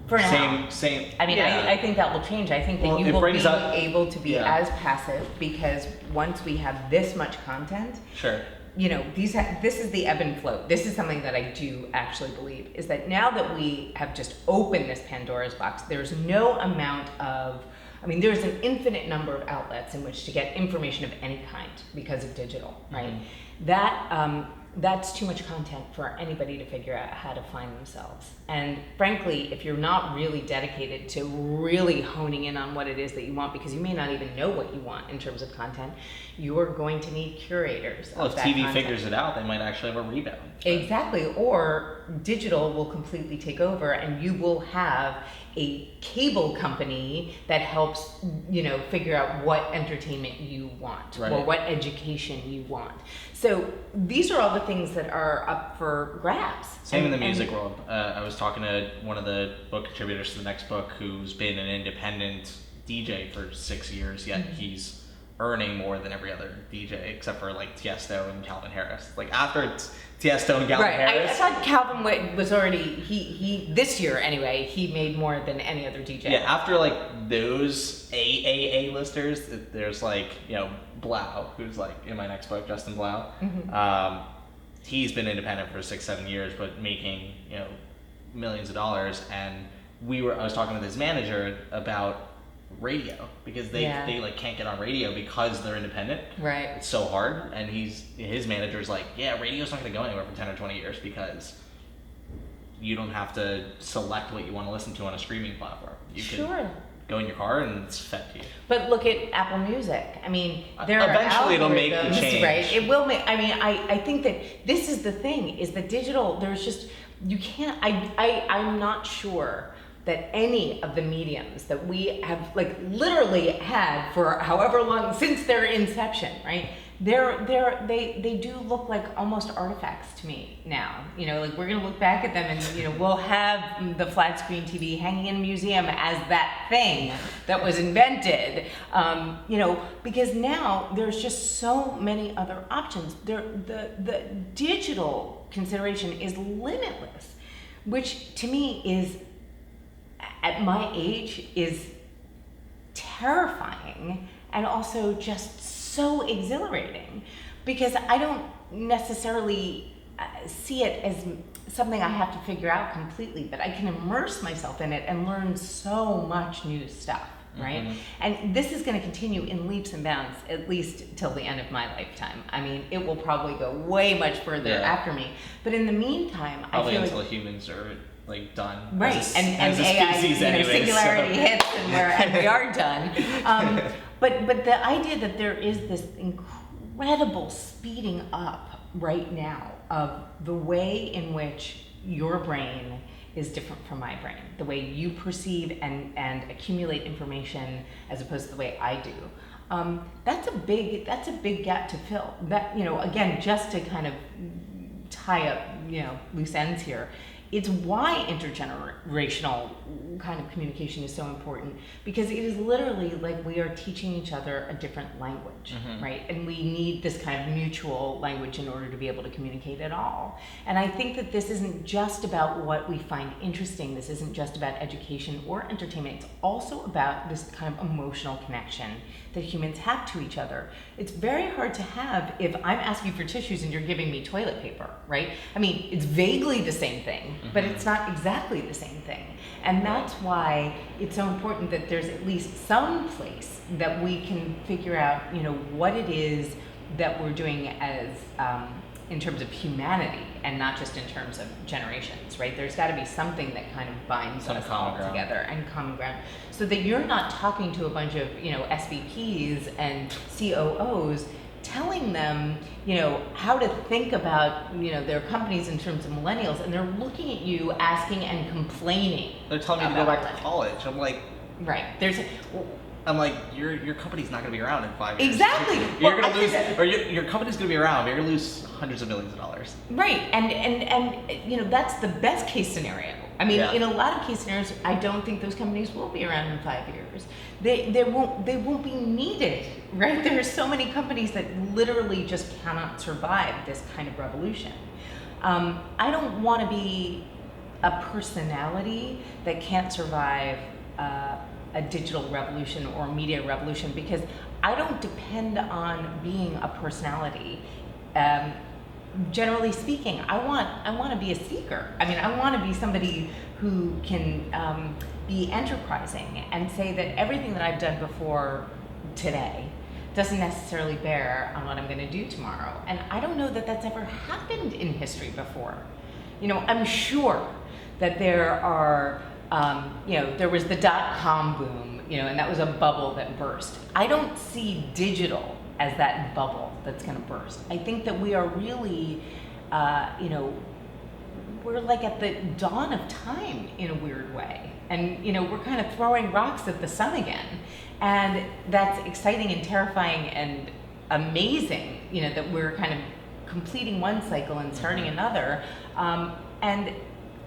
For now. Same. I mean, yeah. I think that will change. I think that Well, you it will be brings up- able to be yeah. as passive because once we have this much content, Sure. you know, this is the ebb and flow. This is something that I do actually believe, is that now that we have just opened this Pandora's box, there's no amount of, I mean, there's an infinite number of outlets in which to get information of any kind because of digital, right? Mm-hmm. That's too much content for anybody to figure out how to find themselves. And frankly, if you're not really dedicated to really honing in on what it is that you want, because you may not even know what you want in terms of content, you're going to need curators Well, of if that TV content. figures it out, they might actually have a rebound. Exactly, or digital will completely take over and you will have a cable company that helps, you know, figure out what entertainment you want or Right. what education you want. So these are all the things that are up for grabs. Same in the And- music world. I was talking to one of the book contributors to the next book who's been an independent DJ for 6 years, yet Mm-hmm. he's earning more than every other DJ except for like Tiesto and Calvin Harris. Like after it's Tiesto and Calvin Right, I Harris. thought Calvin was already, he this year anyway, he made more than any other DJ. Yeah, after like those A listers, there's like, you know, Blau, who's like in my next book, Justin Blau. Mm-hmm. He's been independent for 6-7 years, but making, you know, millions of dollars. And I was talking with his manager about radio, because they like can't get on radio because they're independent. Right. It's so hard, and his manager's like, yeah, radio's not going to go anywhere for 10 or 20 years because you don't have to select what you want to listen to on a streaming platform. You can Sure. go in your car and it's fed to you. But look at Apple Music. I mean, there are Eventually it'll make the algorithms, change. right? It will make. I mean, I think that this is the thing: is that digital. There's just you can't. I'm not sure that any of the mediums that we have like literally had for however long since their inception, right? They do look like almost artifacts to me now. You know, like we're gonna look back at them and, you know, we'll have the flat screen TV hanging in a museum as that thing that was invented. You know, because now there's just so many other options. The digital consideration is limitless, which to me is, at my age, is terrifying and also just so exhilarating, because I don't necessarily see it as something I have to figure out completely, but I can immerse myself in it and learn so much new stuff, right? Mm-hmm. And this is going to continue in leaps and bounds, at least till the end of my lifetime. I mean, it will probably go way much further after me, but in the meantime, Probably I feel until like humans are like done. right, as a, and as a AI, species you know, anyway, singularity so. hits, and we are done. But the idea that there is this incredible incredible speeding up right now of the way in which your brain is different from my brain, the way you perceive and accumulate information as opposed to the way I do. That's a big gap to fill. That, again, just to kind of tie up, loose ends here. It's why intergenerational kind of communication is so important, because it is literally like we are teaching each other a different language, right? And we need this kind of mutual language in order to be able to communicate at all. And I think that this isn't just about what we find interesting. This isn't just about education or entertainment. It's also about this kind of emotional connection that humans have to each other. It's very hard to have if I'm asking for tissues and you're giving me toilet paper, right? I mean, it's vaguely the same thing, but it's not exactly the same thing. And that's why it's so important that there's at least some place that we can figure out, what it is that we're doing as in terms of humanity and not just in terms of generations, right? There's got to be something that kind of binds us all together and common ground, so that you're not talking to a bunch of, SVPs and COOs telling them, how to think about, their companies in terms of millennials, and they're looking at you asking and complaining. They're telling me to go back to college. I'm like, right. your company's not going to be around in 5 years. Exactly. You're going to lose, or your company's going to be around, but you're going to lose hundreds of millions of dollars. Right, and that's the best case scenario. I mean, in a lot of case scenarios, I don't think those companies will be around in 5 years. They won't be needed, right? There are so many companies that literally just cannot survive this kind of revolution. I don't want to be a personality that can't survive a digital revolution or media revolution, because I don't depend on being a personality. Generally speaking, I want to be a seeker. I mean, I want to be somebody who can be enterprising and say that everything that I've done before today doesn't necessarily bear on what I'm going to do tomorrow. And I don't know that that's ever happened in history before. I'm sure that there are, there was the .com boom, and that was a bubble that burst. I don't see digital as that bubble that's going to burst. I think that we are really, we're like at the dawn of time in a weird way. And, we're kind of throwing rocks at the sun again. And that's exciting and terrifying and amazing, that we're kind of completing one cycle and starting another. And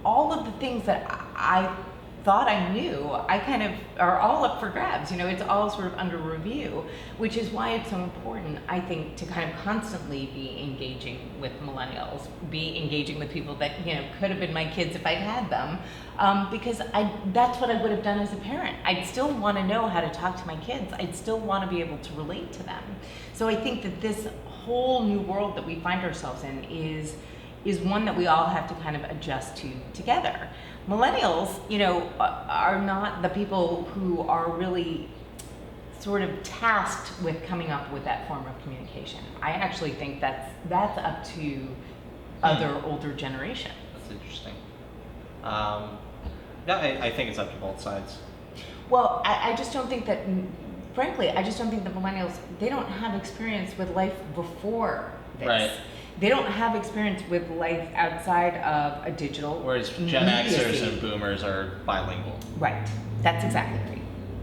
all of the things that I thought I knew, I kind of are all up for grabs. It's all sort of under review, which is why it's so important, I think, to kind of constantly be engaging with millennials, be engaging with people that, could have been my kids if I'd had them, because that's what I would have done as a parent. I'd still want to know how to talk to my kids. I'd still want to be able to relate to them. So I think that this whole new world that we find ourselves in is one that we all have to kind of adjust to together. Millennials, are not the people who are really sort of tasked with coming up with that form of communication. I actually think that's up to other older generations. That's interesting. I think it's up to both sides. Well, I just don't think that, frankly, I just don't think the millennials, they don't have experience with life before this. Right. They don't have experience with life outside of a digital. Whereas Gen Xers and Boomers are bilingual. Right. That's exactly right.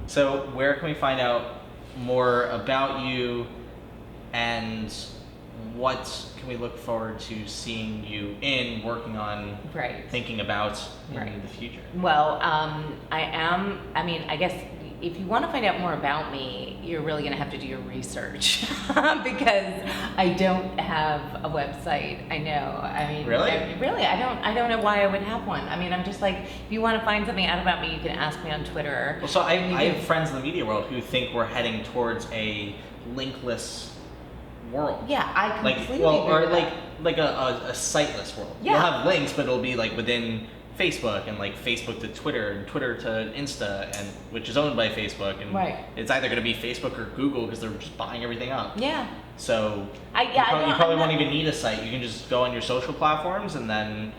So where can we find out more about you, and what can we look forward to seeing you in, working on, thinking about in the future? Well, I guess if you want to find out more about me, you're really going to have to do your research because I don't have a website. I know. Really? I don't know why I would have one. I'm just like, if you want to find something out about me, you can ask me on Twitter. Well, so I have friends in the media world who think we're heading towards a linkless world. Yeah, I completely like a siteless world. Yeah. You'll have links, but it'll be like within Facebook, and like Facebook to Twitter and Twitter to Insta, and which is owned by Facebook, and it's either going to be Facebook or Google because they're just buying everything up. Yeah. So you probably won't even need a site. You can just go on your social platforms, and then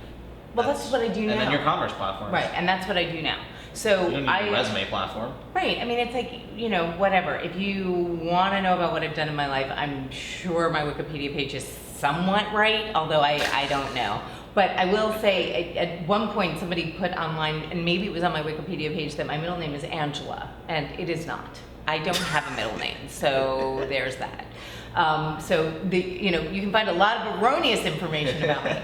that's what I do now. And then your commerce platforms. Right, and that's what I do now. So you don't need a resume platform. Right. I mean, it's like, whatever. If you want to know about what I've done in my life, I'm sure my Wikipedia page is somewhat right, although I don't know. But I will say, at one point, somebody put online, and maybe it was on my Wikipedia page, that my middle name is Angela, and it is not. I don't have a middle name, so there's that. You can find a lot of erroneous information about me.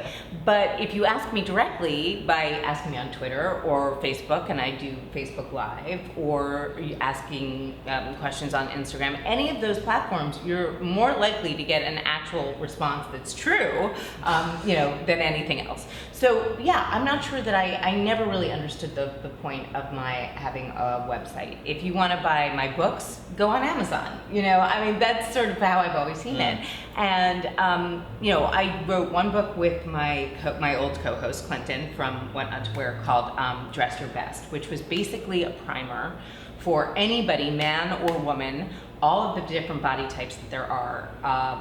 But if you ask me directly by asking me on Twitter or Facebook, and I do Facebook Live, or asking questions on Instagram, any of those platforms, you're more likely to get an actual response that's true, than anything else. So yeah, I'm not sure that I never really understood the point of my having a website. If you want to buy my books, go on Amazon. That's sort of how I've always seen it. And I wrote one book with my old co-host Clinton from What Not to Wear called Dress Your Best, which was basically a primer for anybody, man or woman, all of the different body types that there are.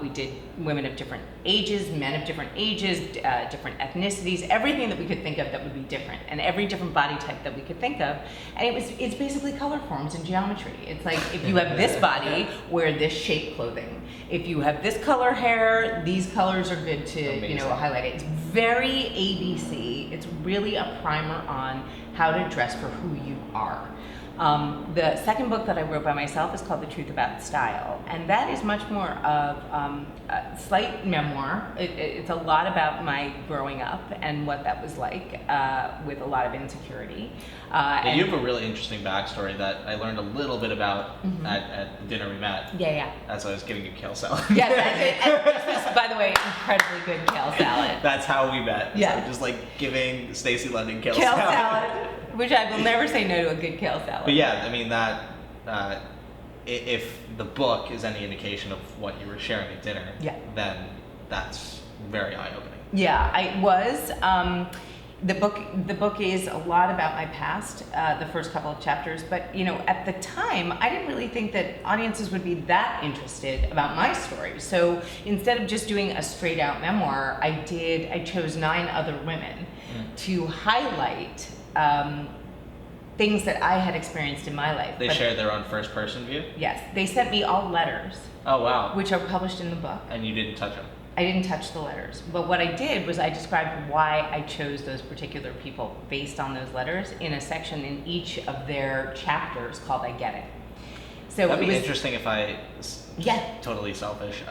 We did women of different ages, men of different ages, different ethnicities, everything that we could think of that would be different, and every different body type that we could think of. And it's basically color forms and geometry. It's like, if you have this body, wear this shape clothing. If you have this color hair, these colors are good to highlight it. It's very ABC. It's really a primer on how to dress for who you are. The second book that I wrote by myself is called The Truth About Style, and that is much more of a slight memoir. It's a lot about my growing up and what that was like, with a lot of insecurity. You have a really interesting backstory that I learned a little bit about at the dinner we met. Yeah. As I was giving you kale salad. Yes, and this was, by the way, incredibly good kale salad. That's how we met. Yeah. So just like giving Stacy London kale salad. Which I will never say no to a good kale salad. But yeah, I mean that, if the book is any indication of what you were sharing at dinner, then that's very eye-opening. Yeah, I was. The book is a lot about my past, the first couple of chapters, but at the time I didn't really think that audiences would be that interested about my story. So instead of just doing a straight out memoir, I chose 9 other women to highlight things that I had experienced in my life. They shared their own first person view? Yes. They sent me all letters. Oh, wow. Which are published in the book. And you didn't touch them? I didn't touch the letters. But what I did was I described why I chose those particular people based on those letters in a section in each of their chapters called I Get It. So that'd be interesting if totally selfish,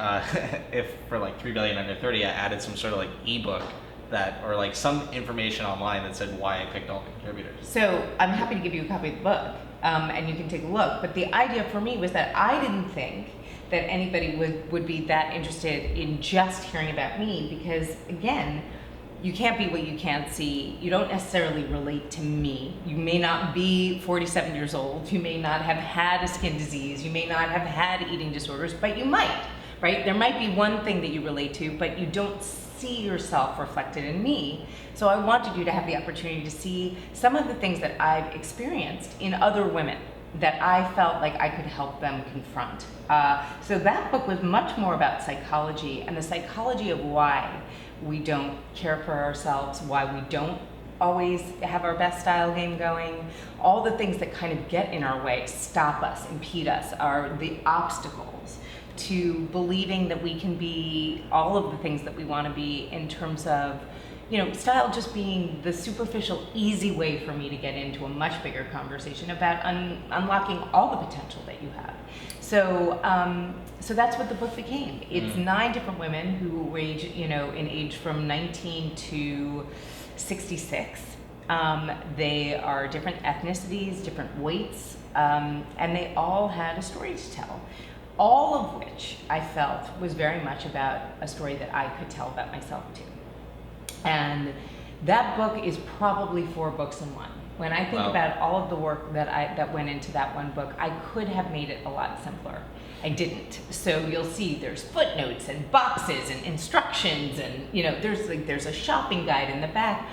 if for like 3 billion under 30 I added some sort of like ebook or like some information online that said why I picked all the contributors. So I'm happy to give you a copy of the book, and you can take a look. But the idea for me was that I didn't think that anybody would be that interested in just hearing about me, because again, you can't be what you can't see. You don't necessarily relate to me. You may not be 47 years old. You may not have had a skin disease. You may not have had eating disorders, but you might, right? There might be one thing that you relate to, but you don't see yourself reflected in me. So I wanted you to have the opportunity to see some of the things that I've experienced in other women that I felt like I could help them confront. So that book was much more about psychology, and the psychology of why we don't care for ourselves, why we don't always have our best style game going. All the things that kind of get in our way, stop us, impede us, are the obstacles to believing that we can be all of the things that we want to be, in terms of, style just being the superficial, easy way for me to get into a much bigger conversation about unlocking all the potential that you have. So, so that's what the book became. It's 9 different women who range, in age from 19 to 66. They are different ethnicities, different weights, and they all had a story to tell. All of which I felt was very much about a story that I could tell about myself too. And that book is probably 4 books in one. When I think about all of the work that went into that one book, I could have made it a lot simpler. I didn't. So you'll see there's footnotes and boxes and instructions, and there's a shopping guide in the back.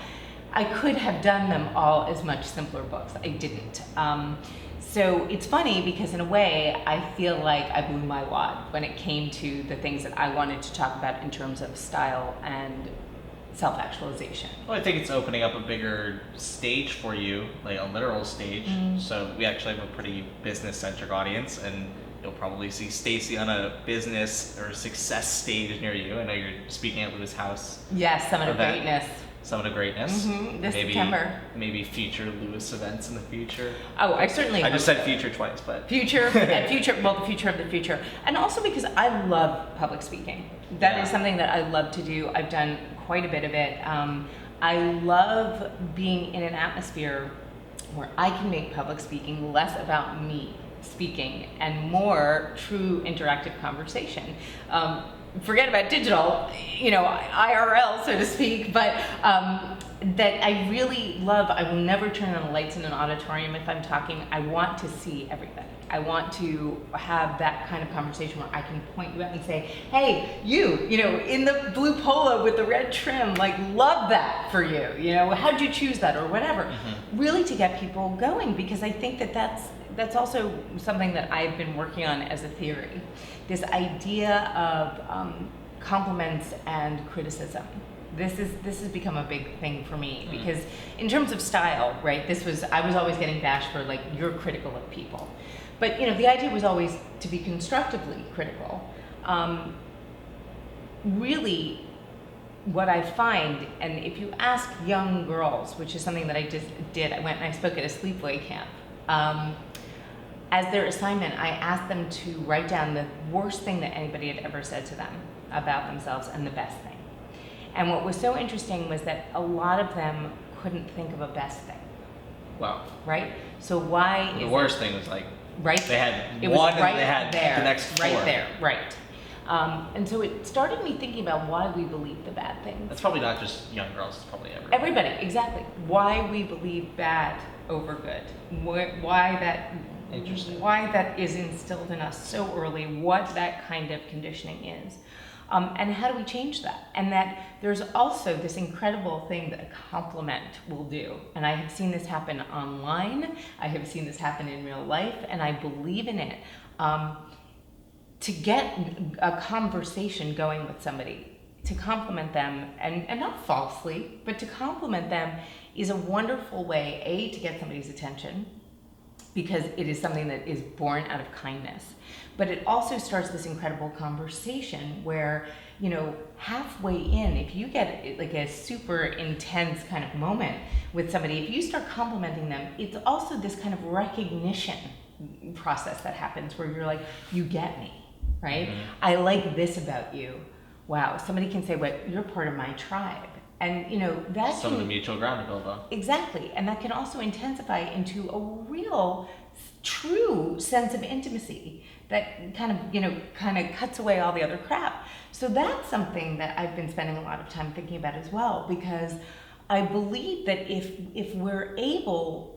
I could have done them all as much simpler books. I didn't. So it's funny because in a way, I feel like I blew my wad when it came to the things that I wanted to talk about in terms of style and self-actualization. Well, I think it's opening up a bigger stage for you, like a literal stage. So we actually have a pretty business-centric audience, and you'll probably see Stacy on a business or success stage near you. I know you're speaking at Lewis House. Yes, Summit of event. Greatness. Summit of Greatness. This September. Maybe future Lewis events in the future. Oh, I certainly. I just said future twice, but future, well, the future of the future, and also because I love public speaking. That is something that I love to do. I've done quite a bit of it. I love being in an atmosphere where I can make public speaking less about me speaking and more true interactive conversation. Forget about digital, IRL, so to speak, but that I really love. I will never turn on the lights in an auditorium if I'm talking. I want to see everybody. I want to have that kind of conversation where I can point you out and say, hey, you in the blue polo with the red trim, like, love that for you. How'd you choose that or whatever? Really to get people going, because I think that that's also something that I've been working on as a theory. This idea of compliments and criticism. This has become a big thing for me, because in terms of style, right? I was always getting bashed for, like, you're critical of people. But the idea was always to be constructively critical. Really, what I find, and if you ask young girls, which is something that I just did, I went and I spoke at a sleepaway camp. As their assignment, I asked them to write down the worst thing that anybody had ever said to them about themselves and the best thing. And what was so interesting was that a lot of them couldn't think of a best thing. wow. Right? So why The is worst thing was like right they had it one was right and they had there, the next four. right there, right. And so it started me thinking about why we believe the bad things. That's probably not just young girls, it's probably everybody. Everybody, exactly. Why we believe bad over good. Why that. Interesting. Why that is instilled in us so early, what that kind of conditioning is. And how do we change that? And that there's also this incredible thing that a compliment will do. And I have seen this happen online, I have seen this happen in real life, and I believe in it. To get a conversation going with somebody, to compliment them, and not falsely, but to compliment them is a wonderful way, to get somebody's attention, because it is something that is born out of kindness. But it also starts this incredible conversation where, halfway in, if you get like a super intense kind of moment with somebody, if you start complimenting them, it's also this kind of recognition process that happens where you're like, you get me, right? I like this about you. Wow, somebody can say, well, you're part of my tribe. And that's some of the mutual ground to build on. Exactly, and that can also intensify into a real, true sense of intimacy that kind of cuts away all the other crap. So that's something that I've been spending a lot of time thinking about as well, because I believe that if we're able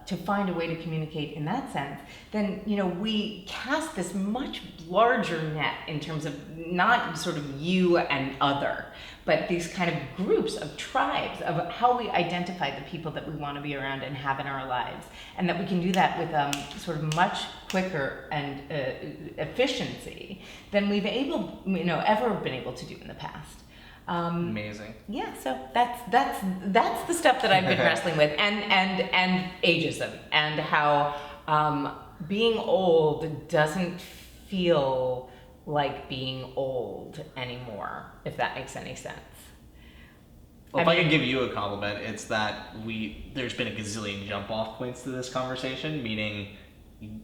to find a way to communicate in that sense, then we cast this much larger net in terms of not sort of you and other, but these kind of groups of tribes of how we identify the people that we want to be around and have in our lives, and that we can do that with sort of much quicker and efficiency than we've ever been able to do in the past. Amazing. Yeah, so that's the stuff that I've been wrestling with, and ageism, and how being old doesn't feel like being old anymore, if that makes any sense. Well, if I can give you a compliment, it's that there's been a gazillion jump off points to this conversation, meaning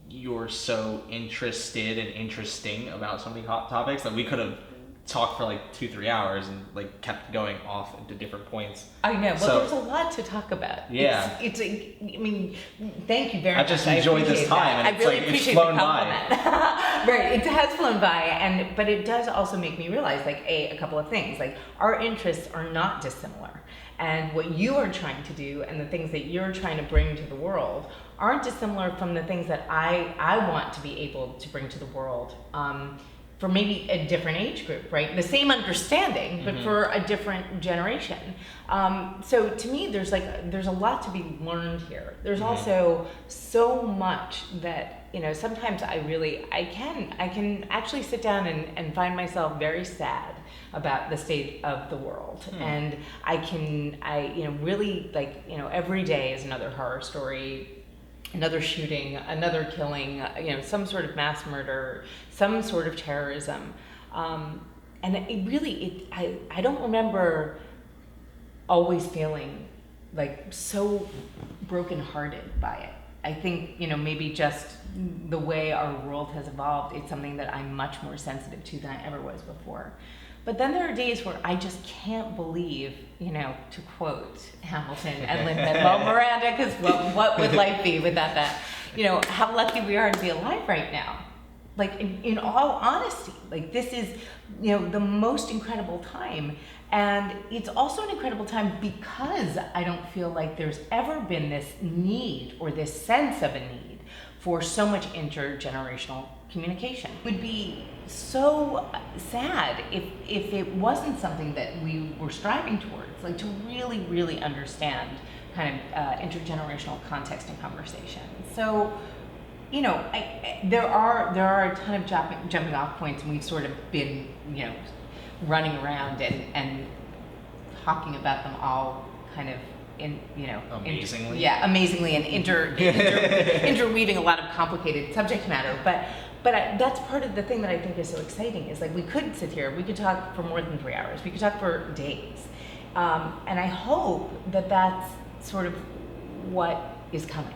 you're so interested and interesting about so many hot topics that we could have talked for like 2-3 hours and like kept going off into different points. I know. Well, there's a lot to talk about. Yeah. Thank you very much. I just enjoyed this time, and I really appreciate the It's compliment. flown by. Right, it has flown by, but it does also make me realize a couple of things. Like, our interests are not dissimilar, and what you are trying to do and the things that you're trying to bring to the world aren't dissimilar from the things that I want to be able to bring to the world. for maybe a different age group, right? The same understanding, but for a different generation. So to me, there's a lot to be learned here. There's also so much that, you know, sometimes I can actually sit down and find myself very sad about the state of the world. And really, like, you know, every day is another horror story, another shooting, another killing, you know, some sort of mass murder, some sort of terrorism. And I don't remember always feeling like so brokenhearted by it. I think, you know, maybe just the way our world has evolved, it's something that I'm much more sensitive to than I ever was before. But then there are days where I just can't believe, you know, to quote Hamilton and Lin-Manuel Miranda, because what would life be without that? You know, how lucky we are to be alive right now. Like, in all honesty, like, this is, you know, the most incredible time. And it's also an incredible time because I don't feel like there's ever been this need or this sense of a need for so much intergenerational communication. It would be so sad if it wasn't something that we were striving towards, like to really, really understand kind of intergenerational context and conversation. So, you know, there are a ton of jumping off points, and we've sort of been, you know, running around and talking about them all kind of in, you know, amazingly, amazingly, and interweaving a lot of complicated subject matter, but that's part of the thing that I think is so exciting, is like we could sit here, we could talk for more than 3 hours, we could talk for days, and I hope that that's sort of what is coming.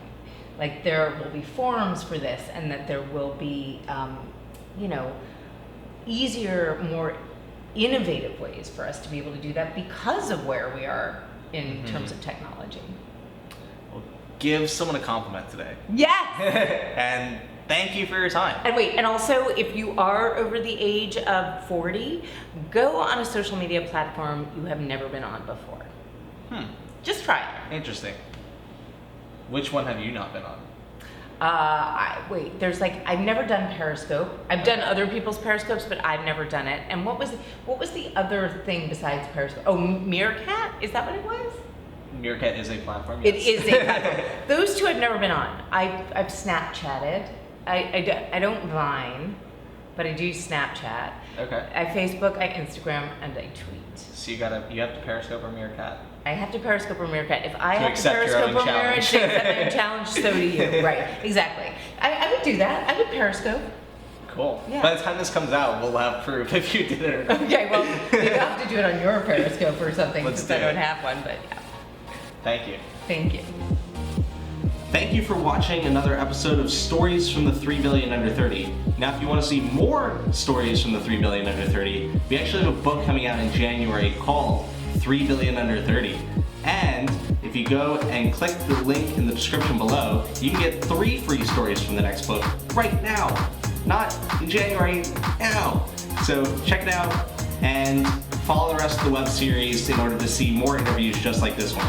Like, there will be forums for this, and that there will be, you know, easier, more innovative ways for us to be able to do that because of where we are in terms of technology. Well, give someone a compliment today. Yes! And thank you for your time. And also, if you are over the age of 40, go on a social media platform you have never been on before. Just try it. Interesting. Which one have you not been on? There's like, I've never done Periscope. I've done other people's Periscopes, but I've never done it. And what was the other thing besides Periscope? Oh, Meerkat? Is that what it was? Meerkat is a platform. It Yes. is a platform. Those two I've never been on. I've Snapchatted. I don't Vine, but I do Snapchat. Okay. I Facebook, I Instagram, and I tweet. So you have to Periscope or Meerkat. I have to Periscope or Meerkat. If I To have to accept your Periscope own or challenge. Meerkat, accept my own challenge, so do you. Right, exactly. I would do that. I would Periscope. Cool. Yeah. By the time this comes out, we'll have proof if you did it or not. Okay, well, you have to do it on your Periscope or something, Let's since do I don't it. have one, but yeah. Thank you. Thank you. Thank you for watching another episode of Stories from the 3 Billion Under 30. Now, if you want to see more stories from the 3 Billion Under 30, we actually have a book coming out in January called 3 Billion Under 30. And if you go and click the link in the description below, you can get 3 free stories from the next book right now. Not in January, now. So check it out and follow the rest of the web series in order to see more interviews just like this one.